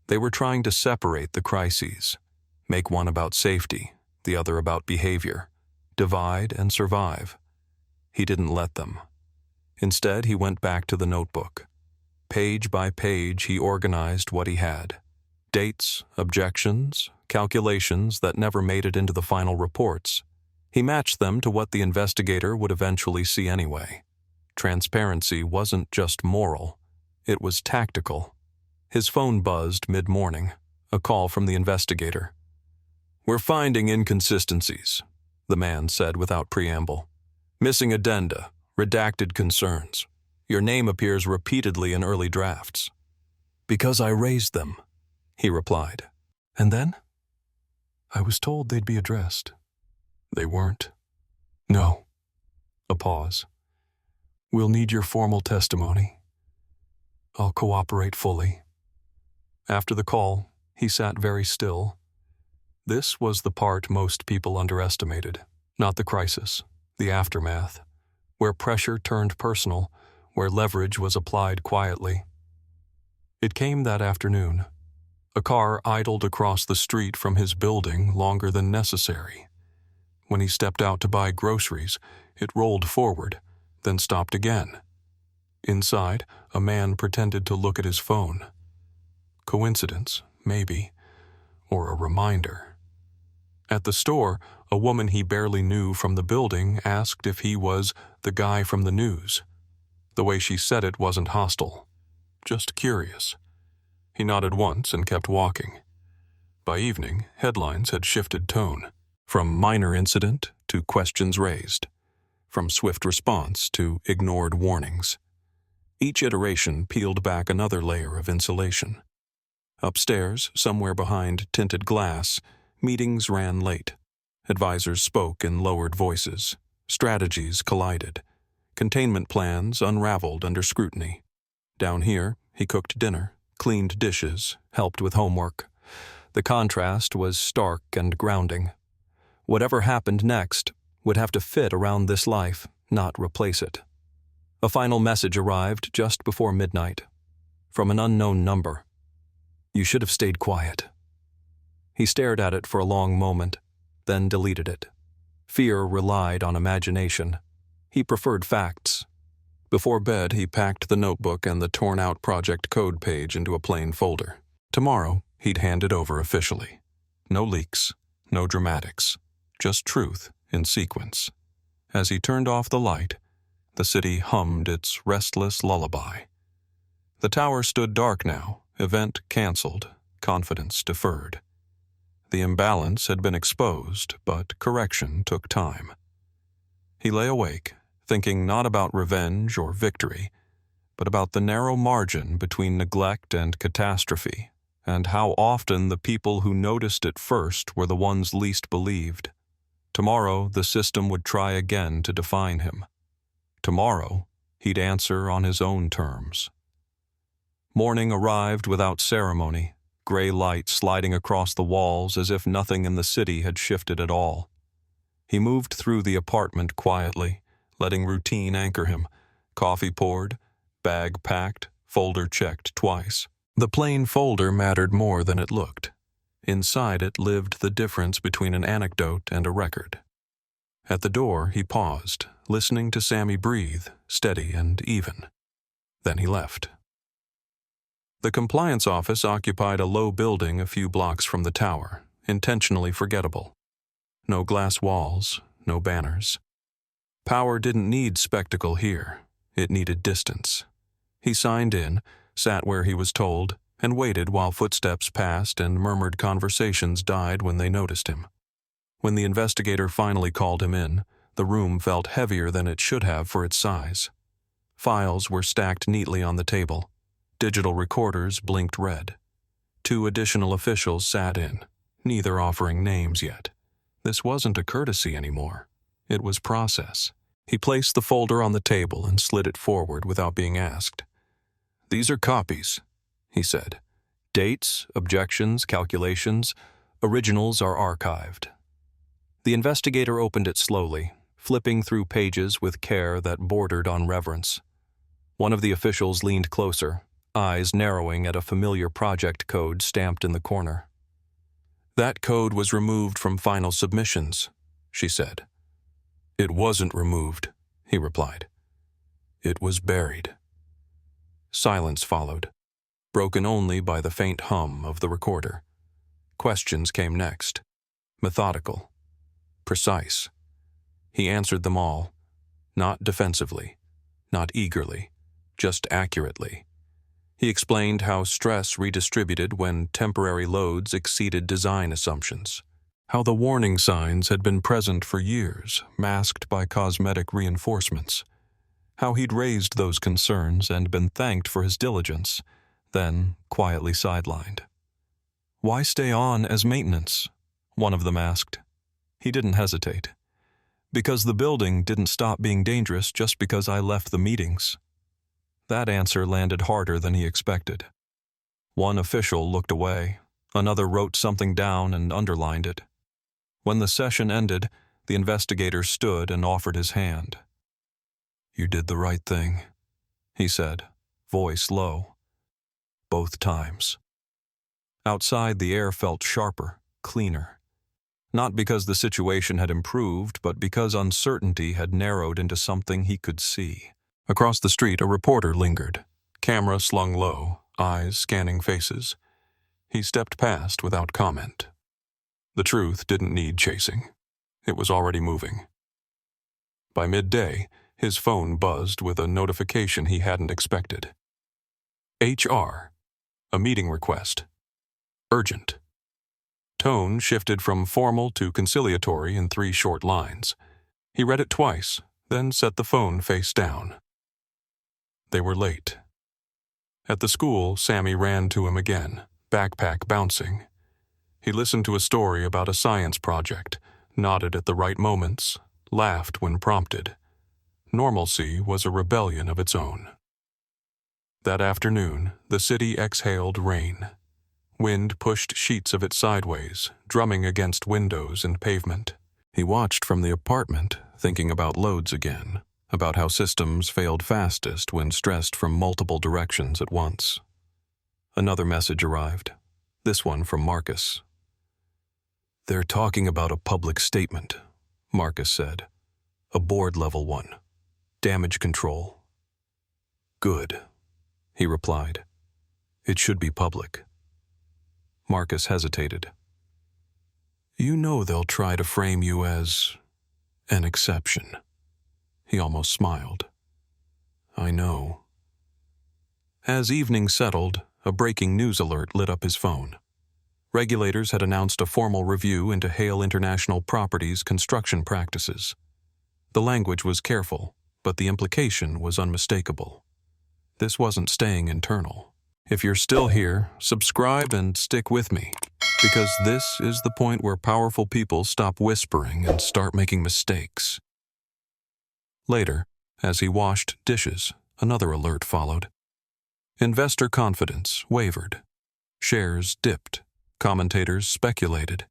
They were trying to separate the crises, make one about safety, the other about behavior, divide and survive. He didn't let them. Instead, he went back to the notebook. Page by page, he organized what he had. Dates, objections, calculations that never made it into the final reports. He matched them to what the investigator would eventually see anyway. Transparency wasn't just moral, it was tactical. His phone buzzed mid-morning, a call from the investigator. "We're finding inconsistencies," the man said without preamble. "Missing addenda, redacted concerns. Your name appears repeatedly in early drafts." "Because I raised them," he replied. "And then?" "I was told they'd be addressed." "They weren't?" "No." A pause. "We'll need your formal testimony." "I'll cooperate fully." After the call, he sat very still. This was the part most people underestimated. Not the crisis, the aftermath, where pressure turned personal, where leverage was applied quietly. It came that afternoon. A car idled across the street from his building longer than necessary. When he stepped out to buy groceries, it rolled forward, then stopped again. Inside, a man pretended to look at his phone. Coincidence, maybe, or a reminder. At the store, a woman he barely knew from the building asked if he was the guy from the news. The way she said it wasn't hostile, just curious. He nodded once and kept walking. By evening, headlines had shifted tone, from minor incident to questions raised, from swift response to ignored warnings. Each iteration peeled back another layer of insulation. Upstairs, somewhere behind tinted glass, meetings ran late. Advisors spoke in lowered voices. Strategies collided. Containment plans unraveled under scrutiny. Down here, he cooked dinner, cleaned dishes, helped with homework. The contrast was stark and grounding. Whatever happened next would have to fit around this life, not replace it. A final message arrived just before midnight, from an unknown number. "You should have stayed quiet." He stared at it for a long moment, then deleted it. Fear relied on imagination. He preferred facts. Before bed, he packed the notebook and the torn-out project code page into a plain folder. Tomorrow, he'd hand it over officially. No leaks, no dramatics, just truth in sequence. As he turned off the light, the city hummed its restless lullaby. The tower stood dark now, event canceled, confidence deferred. The imbalance had been exposed, but correction took time. He lay awake, thinking not about revenge or victory, but about the narrow margin between neglect and catastrophe, and how often the people who noticed it first were the ones least believed. Tomorrow, the system would try again to define him. Tomorrow, he'd answer on his own terms. Morning arrived without ceremony, gray light sliding across the walls as if nothing in the city had shifted at all. He moved through the apartment quietly, letting routine anchor him. Coffee poured, bag packed, folder checked twice. The plain folder mattered more than it looked. Inside it lived the difference between an anecdote and a record. At the door, he paused, listening to Sammy breathe, steady and even. Then he left. The compliance office occupied a low building a few blocks from the tower, intentionally forgettable. No glass walls, no banners. Power didn't need spectacle here. It needed distance. He signed in, sat where he was told, and waited while footsteps passed and murmured conversations died when they noticed him. When the investigator finally called him in, the room felt heavier than it should have for its size. Files were stacked neatly on the table. Digital recorders blinked red. 2 additional officials sat in, neither offering names yet. This wasn't a courtesy anymore. It was process. He placed the folder on the table and slid it forward without being asked. "These are copies," he said. "Dates, objections, calculations, originals are archived." The investigator opened it slowly, flipping through pages with care that bordered on reverence. One of the officials leaned closer, eyes narrowing at a familiar project code stamped in the corner. "That code was removed from final submissions," she said. "It wasn't removed," he replied. "It was buried." Silence followed, broken only by the faint hum of the recorder. Questions came next, methodical, precise. He answered them all, not defensively, not eagerly, just accurately. He explained how stress redistributed when temporary loads exceeded design assumptions, how the warning signs had been present for years, masked by cosmetic reinforcements, how he'd raised those concerns and been thanked for his diligence, then quietly sidelined. "Why stay on as maintenance?" one of them asked. He didn't hesitate. "Because the building didn't stop being dangerous just because I left the meetings." That answer landed harder than he expected. One official looked away. Another wrote something down and underlined it. When the session ended, the investigator stood and offered his hand. "You did the right thing," he said, voice low. Both times. Outside, the air felt sharper, cleaner. Not because the situation had improved, but because uncertainty had narrowed into something he could see. Across the street, a reporter lingered, camera slung low, eyes scanning faces. He stepped past without comment. The truth didn't need chasing. It was already moving. By midday, his phone buzzed with a notification he hadn't expected. HR. A meeting request. Urgent. Tone shifted from formal to conciliatory in 3 short lines. He read it twice, then set the phone face down. They were late. At the school, Sammy ran to him again, backpack bouncing. He listened to a story about a science project, nodded at the right moments, laughed when prompted. Normalcy was a rebellion of its own. That afternoon, the city exhaled rain. Wind pushed sheets of it sideways, drumming against windows and pavement. He watched from the apartment, thinking about loads again, about how systems failed fastest when stressed from multiple directions at once. Another message arrived, this one from Marcus. "They're talking about a public statement," Marcus said. "A board-level one. Damage control. Good, he replied. It should be public. Marcus hesitated. You know they'll try to frame you as an exception. He almost smiled. I know. As evening settled, a breaking news alert lit up his phone. Regulators had announced a formal review into Hale International Properties' construction practices. The language was careful, but the implication was unmistakable. This wasn't staying internal. If you're still here, subscribe and stick with me, because this is the point where powerful people stop whispering and start making mistakes. Later, as he washed dishes, another alert followed. Investor confidence wavered. Shares dipped. Commentators speculated.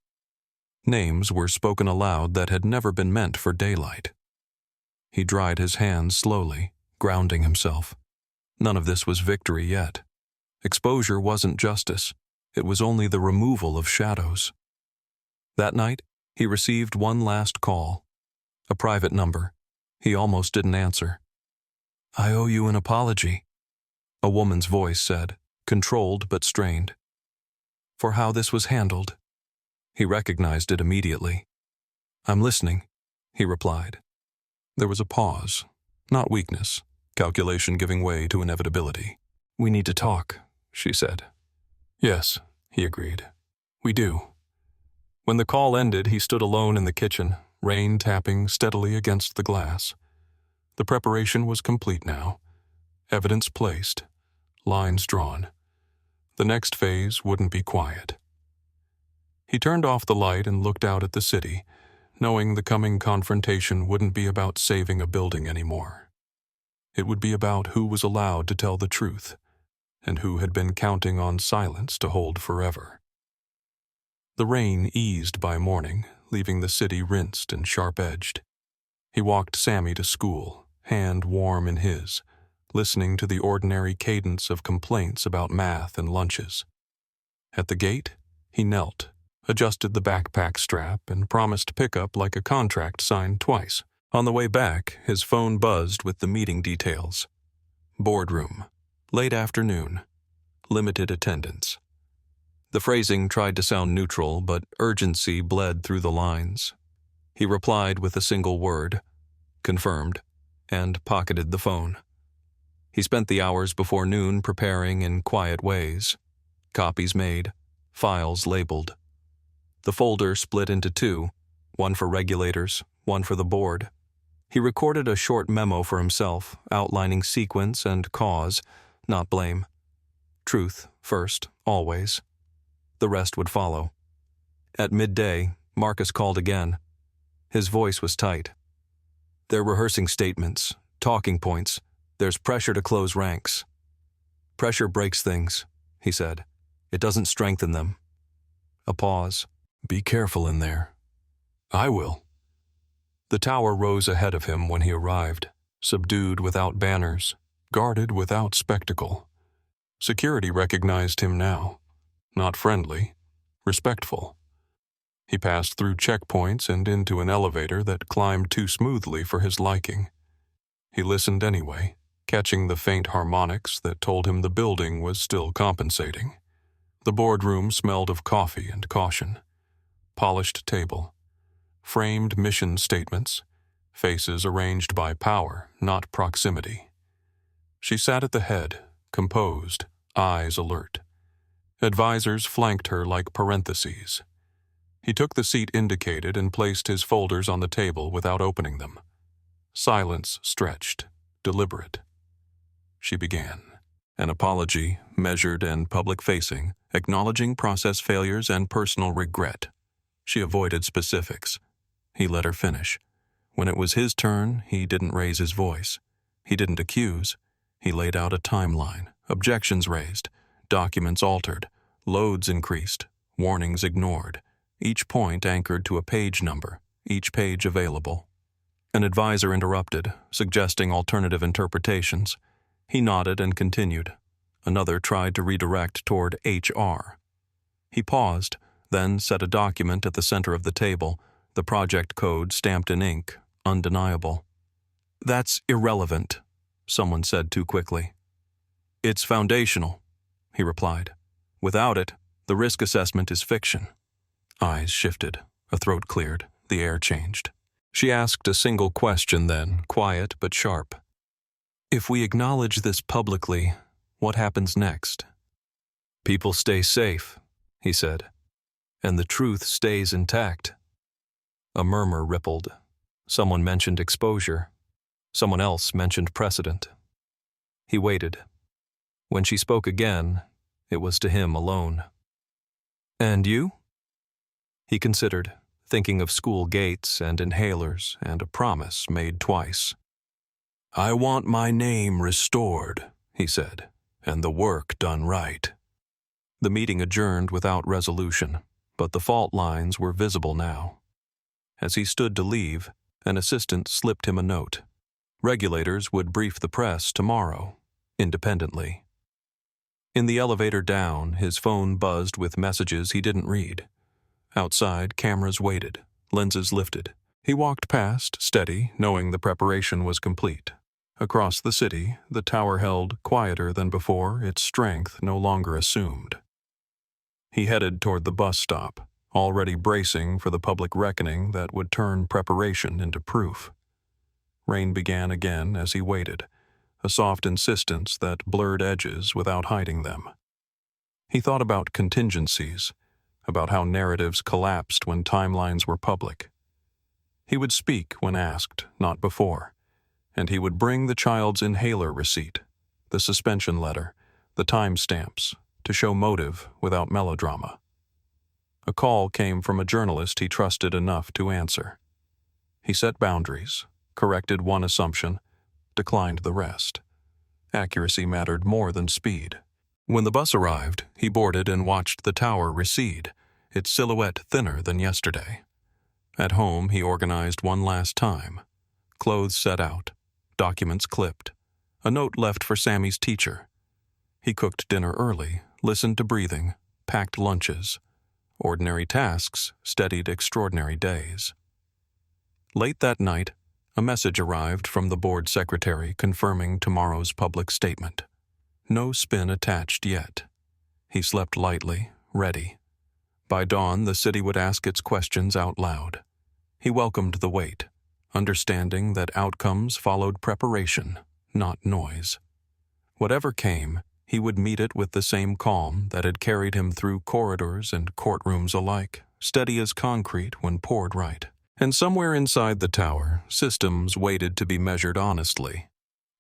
Names were spoken aloud that had never been meant for daylight. He dried his hands slowly, grounding himself. None of this was victory yet. Exposure wasn't justice. It was only the removal of shadows. That night, he received one last call. A private number. He almost didn't answer. I owe you an apology, a woman's voice said, controlled but strained. For how this was handled. He recognized it immediately. I'm listening, he replied. There was a pause, not weakness, calculation giving way to inevitability. We need to talk, she said. Yes, he agreed. We do. When the call ended, he stood alone in the kitchen, rain tapping steadily against the glass. The preparation was complete now. Evidence placed. Lines drawn. The next phase wouldn't be quiet. He turned off the light and looked out at the city, knowing the coming confrontation wouldn't be about saving a building anymore. It would be about who was allowed to tell the truth, and who had been counting on silence to hold forever. The rain eased by morning, leaving the city rinsed and sharp-edged. He walked Sammy to school, hand warm in his, listening to the ordinary cadence of complaints about math and lunches. At the gate, he knelt, adjusted the backpack strap, and promised pickup like a contract signed twice. On the way back, his phone buzzed with the meeting details. Boardroom. Late afternoon. Limited attendance. The phrasing tried to sound neutral, but urgency bled through the lines. He replied with a single word, confirmed, and pocketed the phone. He spent the hours before noon preparing in quiet ways. Copies made, files labeled. The folder split into two, one for regulators, one for the board. He recorded a short memo for himself, outlining sequence and cause, not blame. Truth first, always. The rest would follow. At midday, Marcus called again. His voice was tight. They're rehearsing statements, talking points. There's pressure to close ranks. Pressure breaks things, he said. It doesn't strengthen them. A pause. Be careful in there. I will. The tower rose ahead of him when he arrived, subdued without banners, guarded without spectacle. Security recognized him now. Not friendly, respectful. He passed through checkpoints and into an elevator that climbed too smoothly for his liking. He listened anyway, catching the faint harmonics that told him the building was still compensating. The boardroom smelled of coffee and caution. Polished table. Framed mission statements. Faces arranged by power, not proximity. She sat at the head, composed, eyes alert. Advisors flanked her like parentheses. He took the seat indicated and placed his folders on the table without opening them. Silence stretched, deliberate. She began. An apology, measured and public-facing, acknowledging process failures and personal regret. She avoided specifics. He let her finish. When it was his turn, he didn't raise his voice. He didn't accuse. He laid out a timeline, objections raised, documents altered, loads increased, warnings ignored, each point anchored to a page number, each page available. An advisor interrupted, suggesting alternative interpretations. He nodded and continued. Another tried to redirect toward HR. He paused, then set a document at the center of the table, the project code stamped in ink, undeniable. That's irrelevant, someone said too quickly. It's foundational, he replied. Without it, the risk assessment is fiction. Eyes shifted, a throat cleared, the air changed. She asked a single question then, quiet but sharp. If we acknowledge this publicly, what happens next? People stay safe, he said, and the truth stays intact. A murmur rippled. Someone mentioned exposure. Someone else mentioned precedent. He waited. When she spoke again, it was to him alone. And you? He considered, thinking of school gates and inhalers and a promise made twice. I want my name restored, he said, and the work done right. The meeting adjourned without resolution, but the fault lines were visible now. As he stood to leave, an assistant slipped him a note. Regulators would brief the press tomorrow, independently. In the elevator down, his phone buzzed with messages he didn't read. Outside, cameras waited, lenses lifted. He walked past, steady, knowing the preparation was complete. Across the city, the tower held quieter than before, its strength no longer assumed. He headed toward the bus stop, already bracing for the public reckoning that would turn preparation into proof. Rain began again as he waited, a soft insistence that blurred edges without hiding them. He thought about contingencies, about how narratives collapsed when timelines were public. He would speak when asked, not before, and he would bring the child's inhaler receipt, the suspension letter, the timestamps, to show motive without melodrama. A call came from a journalist he trusted enough to answer. He set boundaries, corrected one assumption, declined the rest. Accuracy mattered more than speed. When the bus arrived, he boarded and watched the tower recede, its silhouette thinner than yesterday. At home, he organized one last time. Clothes set out, documents clipped, a note left for Sammy's teacher. He cooked dinner early, listened to breathing, packed lunches. Ordinary tasks steadied extraordinary days. Late that night, a message arrived from the board secretary confirming tomorrow's public statement. No spin attached yet. He slept lightly, ready. By dawn, the city would ask its questions out loud. He welcomed the wait, understanding that outcomes followed preparation, not noise. Whatever came, he would meet it with the same calm that had carried him through corridors and courtrooms alike, steady as concrete when poured right. And somewhere inside the tower, systems waited to be measured honestly.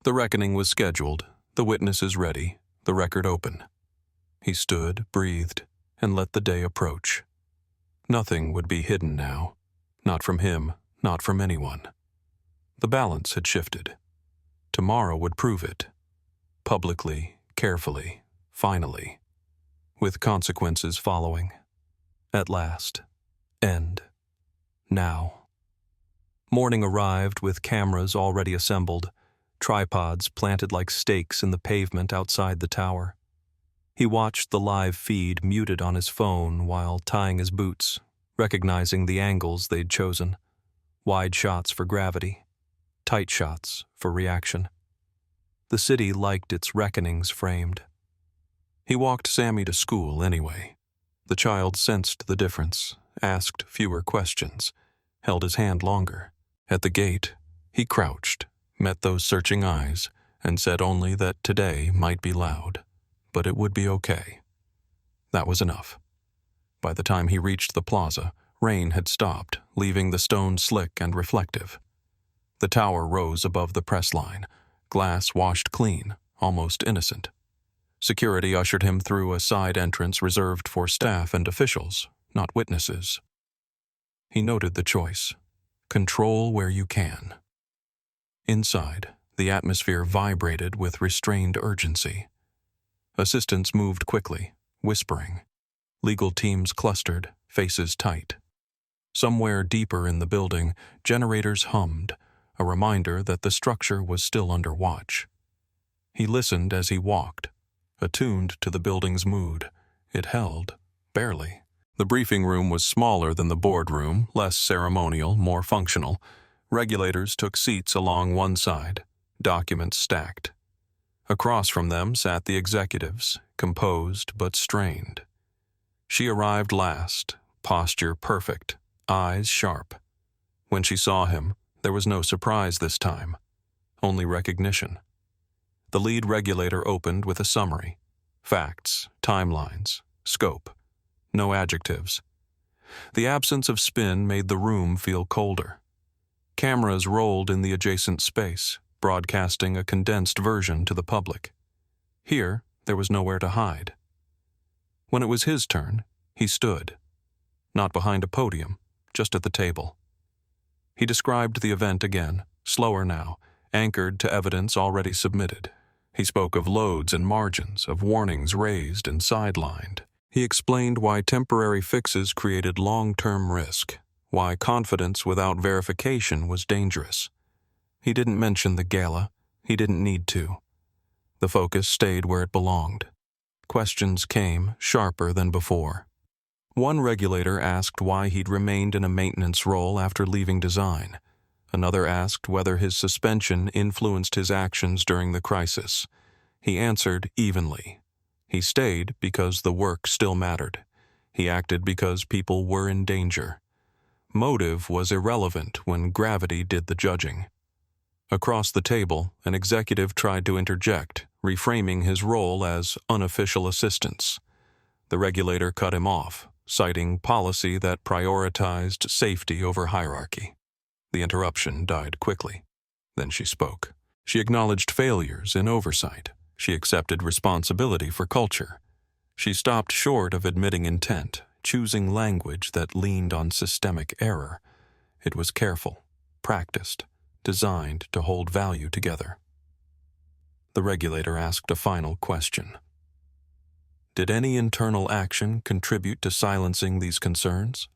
The reckoning was scheduled, the witnesses ready, the record open. He stood, breathed, and let the day approach. Nothing would be hidden now. Not from him, not from anyone. The balance had shifted. Tomorrow would prove it. Publicly, carefully, finally. With consequences following. At last. End. Now. Morning arrived with cameras already assembled, tripods planted like stakes in the pavement outside the tower. He watched the live feed muted on his phone while tying his boots, recognizing the angles they'd chosen. Wide shots for gravity, tight shots for reaction. The city liked its reckonings framed. He walked Sammy to school anyway. The child sensed the difference, asked fewer questions, held his hand longer. At the gate, he crouched, met those searching eyes, and said only that today might be loud, but it would be okay. That was enough. By the time he reached the plaza, rain had stopped, leaving the stone slick and reflective. The tower rose above the press line, glass washed clean, almost innocent. Security ushered him through a side entrance reserved for staff and officials, not witnesses. He noted the choice. Control where you can. Inside, the atmosphere vibrated with restrained urgency. Assistants moved quickly, whispering. Legal teams clustered, faces tight. Somewhere deeper in the building, generators hummed, a reminder that the structure was still under watch. He listened as he walked, attuned to the building's mood. It held, barely. The briefing room was smaller than the boardroom, less ceremonial, more functional. Regulators took seats along one side, documents stacked. Across from them sat the executives, composed but strained. She arrived last, posture perfect, eyes sharp. When she saw him, there was no surprise this time, only recognition. The lead regulator opened with a summary. Facts, timelines, scope. No adjectives. The absence of spin made the room feel colder. Cameras rolled in the adjacent space, broadcasting a condensed version to the public. Here, there was nowhere to hide. When it was his turn, he stood. Not behind a podium, just at the table. He described the event again, slower now, anchored to evidence already submitted. He spoke of loads and margins, of warnings raised and sidelined. He explained why temporary fixes created long-term risk, why confidence without verification was dangerous. He didn't mention the gala. He didn't need to. The focus stayed where it belonged. Questions came, sharper than before. One regulator asked why he'd remained in a maintenance role after leaving design. Another asked whether his suspension influenced his actions during the crisis. He answered evenly. He stayed because the work still mattered. He acted because people were in danger. Motive was irrelevant when gravity did the judging. Across the table, an executive tried to interject, reframing his role as unofficial assistance. The regulator cut him off, citing policy that prioritized safety over hierarchy. The interruption died quickly. Then she spoke. She acknowledged failures in oversight. She accepted responsibility for culture. She stopped short of admitting intent, choosing language that leaned on systemic error. It was careful, practiced, designed to hold value together. The regulator asked a final question. Did any internal action contribute to silencing these concerns?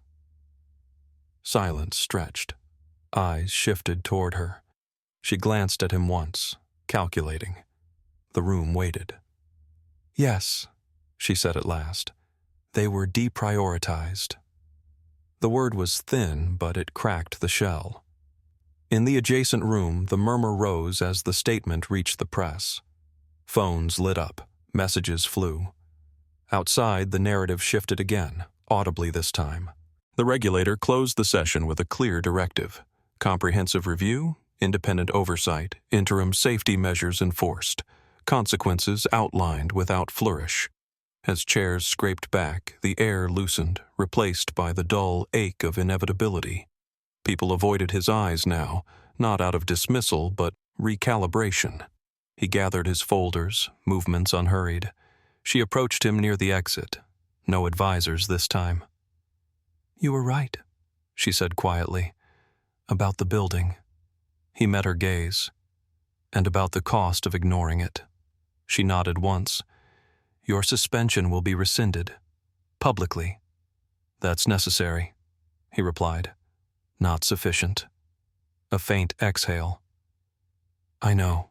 Silence stretched. Eyes shifted toward her. She glanced at him once, calculating. The room waited. Yes, she said at last. They were deprioritized. The word was thin, but it cracked the shell. In the adjacent room, the murmur rose as the statement reached the press. Phones lit up. Messages flew. Outside, the narrative shifted again, audibly this time. The regulator closed the session with a clear directive. Comprehensive review, independent oversight, interim safety measures enforced, consequences outlined without flourish. As chairs scraped back, the air loosened, replaced by the dull ache of inevitability. People avoided his eyes now, not out of dismissal, but recalibration. He gathered his folders, movements unhurried. She approached him near the exit. No advisors this time. You were right, she said quietly, about the building. He met her gaze. And about the cost of ignoring it. She nodded once. Your suspension will be rescinded. Publicly. That's necessary, he replied. Not sufficient. A faint exhale. I know.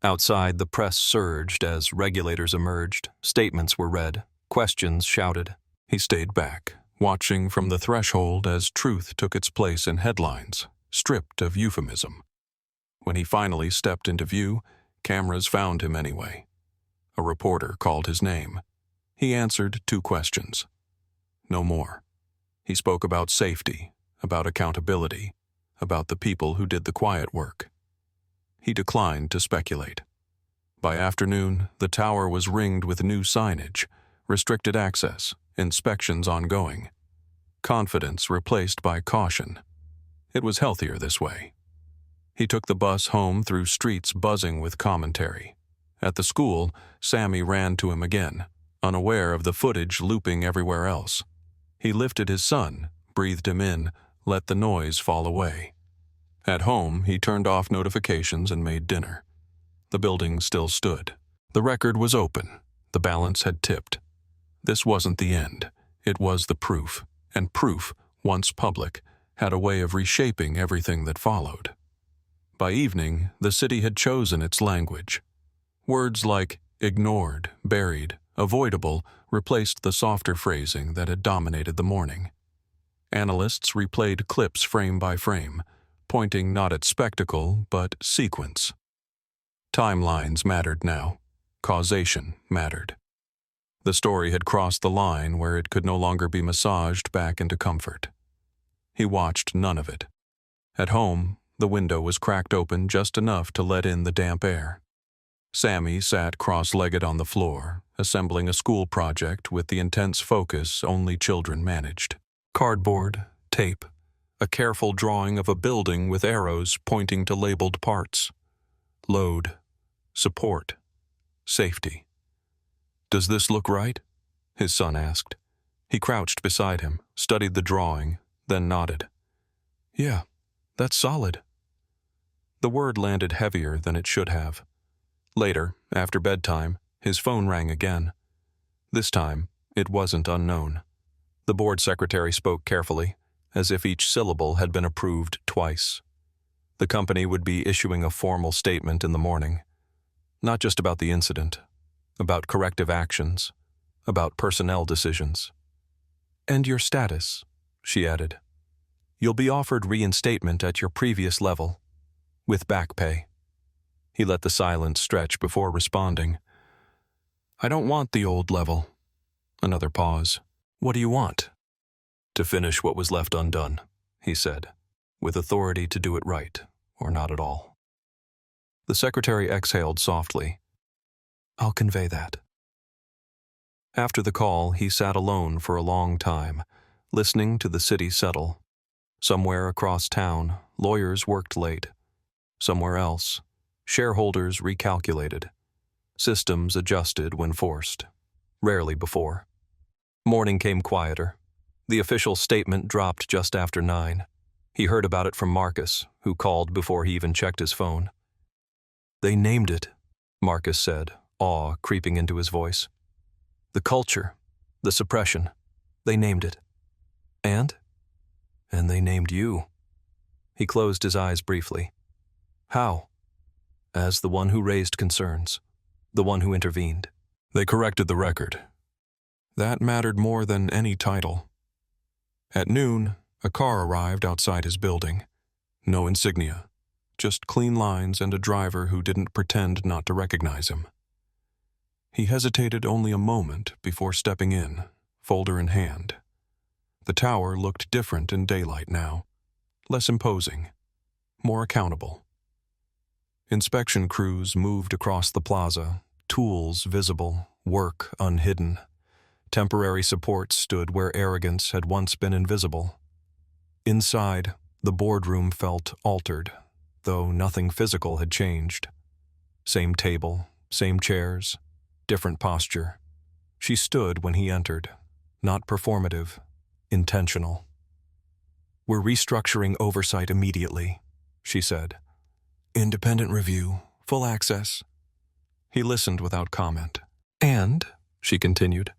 Outside, the press surged as regulators emerged. Statements were read. Questions shouted. He stayed back, watching from the threshold as truth took its place in headlines, stripped of euphemism. When he finally stepped into view, cameras found him anyway. A reporter called his name. He answered 2 questions. No more. He spoke about safety, about accountability, about the people who did the quiet work. He declined to speculate. By afternoon, the tower was ringed with new signage, restricted access, inspections ongoing. Confidence replaced by caution. It was healthier this way. He took the bus home through streets buzzing with commentary. At the school, Sammy ran to him again, unaware of the footage looping everywhere else. He lifted his son, breathed him in, let the noise fall away. At home, he turned off notifications and made dinner. The building still stood. The record was open. The balance had tipped. This wasn't the end. It was the proof, and proof, once public, had a way of reshaping everything that followed. By evening, the city had chosen its language. Words like ignored, buried, avoidable replaced the softer phrasing that had dominated the morning. Analysts replayed clips frame by frame, pointing not at spectacle but sequence. Timelines mattered now. Causation mattered. The story had crossed the line where it could no longer be massaged back into comfort. He watched none of it. At home, the window was cracked open just enough to let in the damp air. Sammy sat cross-legged on the floor, assembling a school project with the intense focus only children managed. Cardboard, tape, a careful drawing of a building with arrows pointing to labeled parts. Load, support, safety. "Does this look right?" his son asked. He crouched beside him, studied the drawing, then nodded. "Yeah, that's solid." The word landed heavier than it should have. Later, after bedtime, his phone rang again. This time, it wasn't unknown. The board secretary spoke carefully, as if each syllable had been approved twice. The company would be issuing a formal statement in the morning. Not just about the incident, about corrective actions, about personnel decisions. "And your status," she added. "You'll be offered reinstatement at your previous level, with back pay." He let the silence stretch before responding. "I don't want the old level." Another pause. "What do you want?" "To finish what was left undone," he said, with authority to do it right, or not at all. The secretary exhaled softly. "I'll convey that." After the call, he sat alone for a long time, listening to the city settle. Somewhere across town, lawyers worked late. Somewhere else, shareholders recalculated. Systems adjusted when forced. Rarely before. Morning came quieter. The official statement dropped just after 9. He heard about it from Marcus, who called before he even checked his phone. "They named it," Marcus said, awe creeping into his voice. "The culture, the suppression, they named it. And they named you." He closed his eyes briefly. "How?" "As the one who raised concerns, the one who intervened." They corrected the record. That mattered more than any title. At noon, a car arrived outside his building. No insignia, just clean lines and a driver who didn't pretend not to recognize him. He hesitated only a moment before stepping in, folder in hand. The tower looked different in daylight now, less imposing, more accountable. Inspection crews moved across the plaza, tools visible, work unhidden. Temporary support stood where arrogance had once been invisible. Inside, the boardroom felt altered, though nothing physical had changed. Same table, same chairs, different posture. She stood when he entered, not performative, intentional. "We're restructuring oversight immediately," she said. "Independent review, full access." He listened without comment. "And," she continued,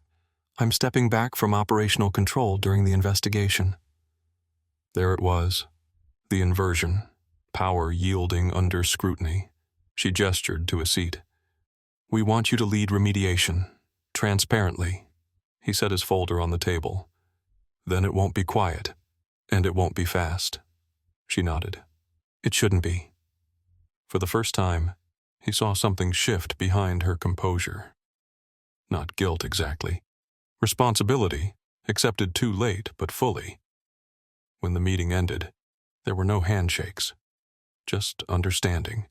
"I'm stepping back from operational control during the investigation." There it was, the inversion, power yielding under scrutiny. She gestured to a seat. "We want you to lead remediation, transparently." He set his folder on the table. "Then it won't be quiet, and it won't be fast." She nodded. "It shouldn't be." For the first time, he saw something shift behind her composure. Not guilt exactly. Responsibility, accepted too late but fully. When the meeting ended, there were no handshakes, just understanding.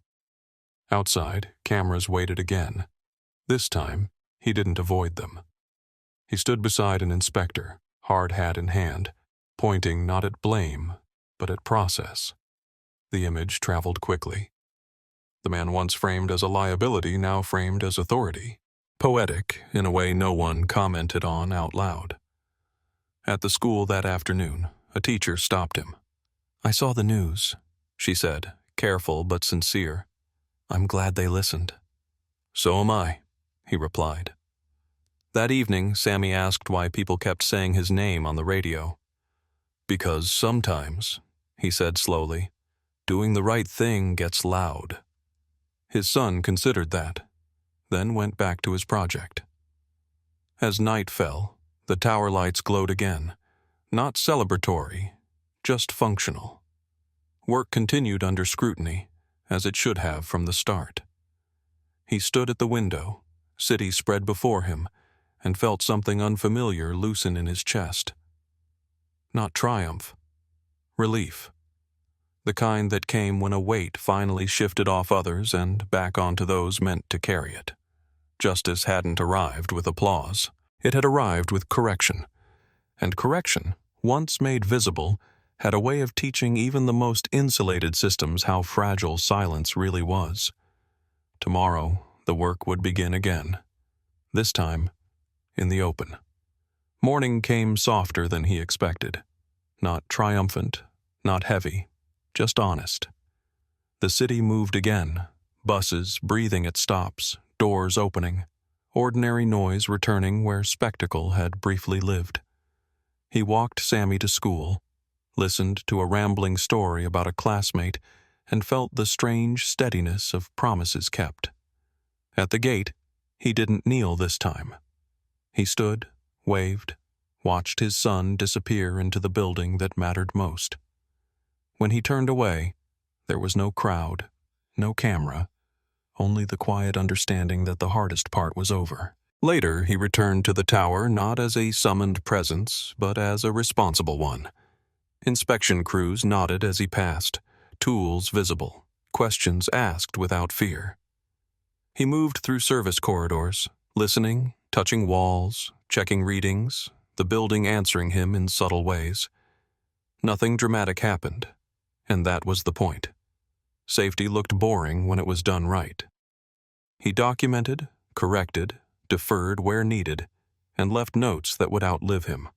Outside, cameras waited again. This time, he didn't avoid them. He stood beside an inspector, hard hat in hand, pointing not at blame, but at process. The image traveled quickly. The man once framed as a liability, now framed as authority. Poetic, in a way no one commented on out loud. At the school that afternoon, a teacher stopped him. "I saw the news," she said, careful but sincere. "I'm glad they listened." "So am I," he replied. That evening, Sammy asked why people kept saying his name on the radio. "Because sometimes," he said slowly, "doing the right thing gets loud." His son considered that, then went back to his project. As night fell, the tower lights glowed again, not celebratory, just functional. Work continued under scrutiny, as it should have from the start. He stood at the window, city spread before him, and felt something unfamiliar loosen in his chest. Not triumph. Relief. The kind that came when a weight finally shifted off others and back onto those meant to carry it. Justice hadn't arrived with applause. It had arrived with correction. And correction, once made visible, had a way of teaching even the most insulated systems how fragile silence really was. Tomorrow, the work would begin again. This time, in the open. Morning came softer than he expected. Not triumphant, not heavy, just honest. The city moved again, buses breathing at stops, doors opening, ordinary noise returning where spectacle had briefly lived. He walked Sammy to school, listened to a rambling story about a classmate, and felt the strange steadiness of promises kept. At the gate, he didn't kneel this time. He stood, waved, watched his son disappear into the building that mattered most. When he turned away, there was no crowd, no camera, only the quiet understanding that the hardest part was over. Later, he returned to the tower not as a summoned presence, but as a responsible one. Inspection crews nodded as he passed, tools visible, questions asked without fear. He moved through service corridors, listening, touching walls, checking readings, the building answering him in subtle ways. Nothing dramatic happened, and that was the point. Safety looked boring when it was done right. He documented, corrected, deferred where needed, and left notes that would outlive him.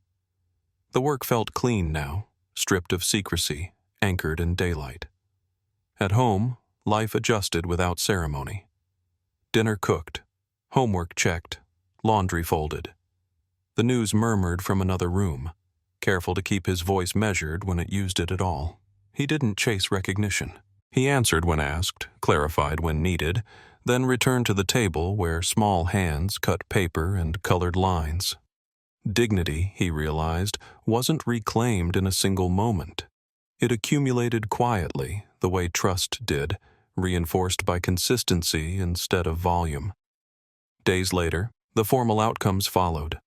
The work felt clean now, stripped of secrecy, anchored in daylight. At home, life adjusted without ceremony. Dinner cooked, homework checked, laundry folded. The news murmured from another room, careful to keep his voice measured when it used it at all. He didn't chase recognition. He answered when asked, clarified when needed, then returned to the table where small hands cut paper and colored lines. Dignity, he realized, wasn't reclaimed in a single moment. It accumulated quietly, the way trust did, reinforced by consistency instead of volume. Days later, the formal outcomes followed.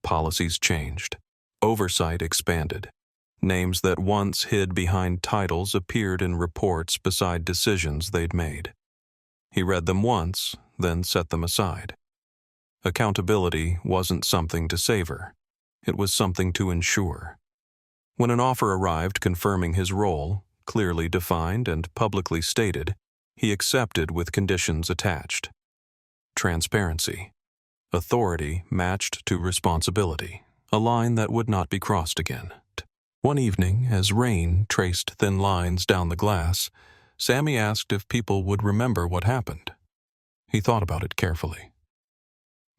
Policies changed. Oversight expanded. Names that once hid behind titles appeared in reports beside decisions they'd made. He read them once, then set them aside. Accountability wasn't something to savor. It was something to ensure. When an offer arrived confirming his role, clearly defined and publicly stated, he accepted with conditions attached. Transparency. Authority matched to responsibility, a line that would not be crossed again. One evening, as rain traced thin lines down the glass, Sammy asked if people would remember what happened. He thought about it carefully.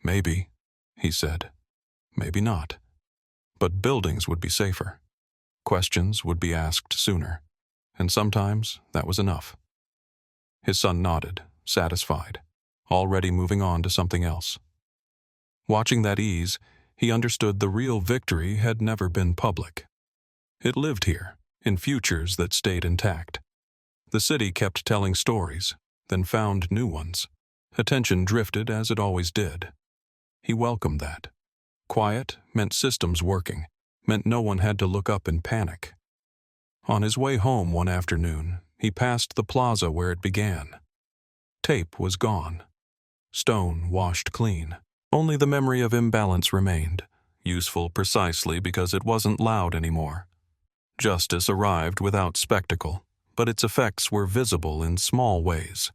Maybe, he said. Maybe not. But buildings would be safer. Questions would be asked sooner. And sometimes that was enough. His son nodded, satisfied, already moving on to something else. Watching that ease, he understood the real victory had never been public. It lived here, in futures that stayed intact. The city kept telling stories, then found new ones. Attention drifted as it always did. He welcomed that. Quiet meant systems working, meant no one had to look up in panic. On his way home one afternoon, he passed the plaza where it began. Tape was gone. Stone washed clean. Only the memory of imbalance remained, useful precisely because it wasn't loud anymore. Justice arrived without spectacle, but its effects were visible in small ways.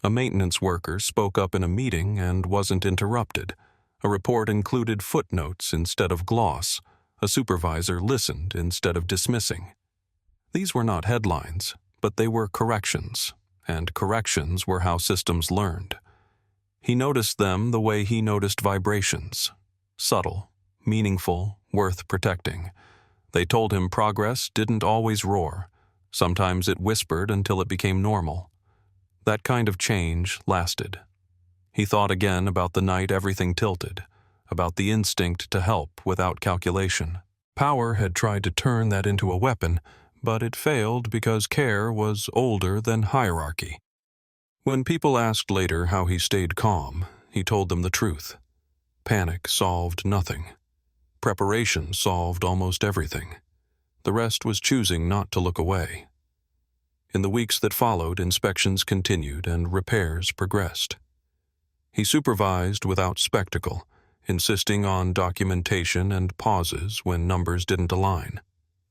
A maintenance worker spoke up in a meeting and wasn't interrupted. A report included footnotes instead of gloss. A supervisor listened instead of dismissing. These were not headlines, but they were corrections, and corrections were how systems learned. He noticed them the way he noticed vibrations. Subtle, meaningful, worth protecting. They told him progress didn't always roar. Sometimes it whispered until it became normal. That kind of change lasted. He thought again about the night everything tilted, about the instinct to help without calculation. Power had tried to turn that into a weapon, but it failed because care was older than hierarchy. When people asked later how he stayed calm, he told them the truth. Panic solved nothing. Preparation solved almost everything. The rest was choosing not to look away. In the weeks that followed, inspections continued and repairs progressed. He supervised without spectacle, insisting on documentation and pauses when numbers didn't align.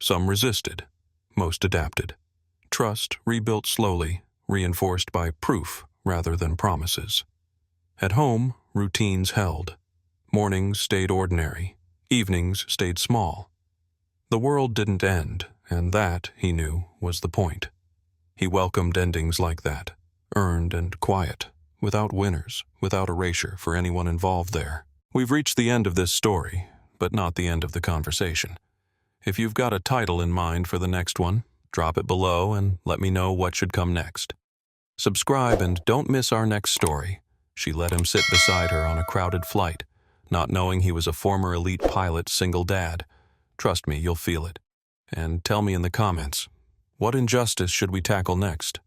Some resisted, most adapted. Trust rebuilt slowly, reinforced by proof rather than promises. At home, routines held. Mornings stayed ordinary, evenings stayed small. The world didn't end, and that, he knew, was the point. He welcomed endings like that, earned and quiet, without winners, without erasure for anyone involved there. We've reached the end of this story, but not the end of the conversation. If you've got a title in mind for the next one, drop it below and let me know what should come next. Subscribe and don't miss our next story. She let him sit beside her on a crowded flight, not knowing he was a former elite pilot, single dad. Trust me, you'll feel it. And tell me in the comments, what injustice should we tackle next?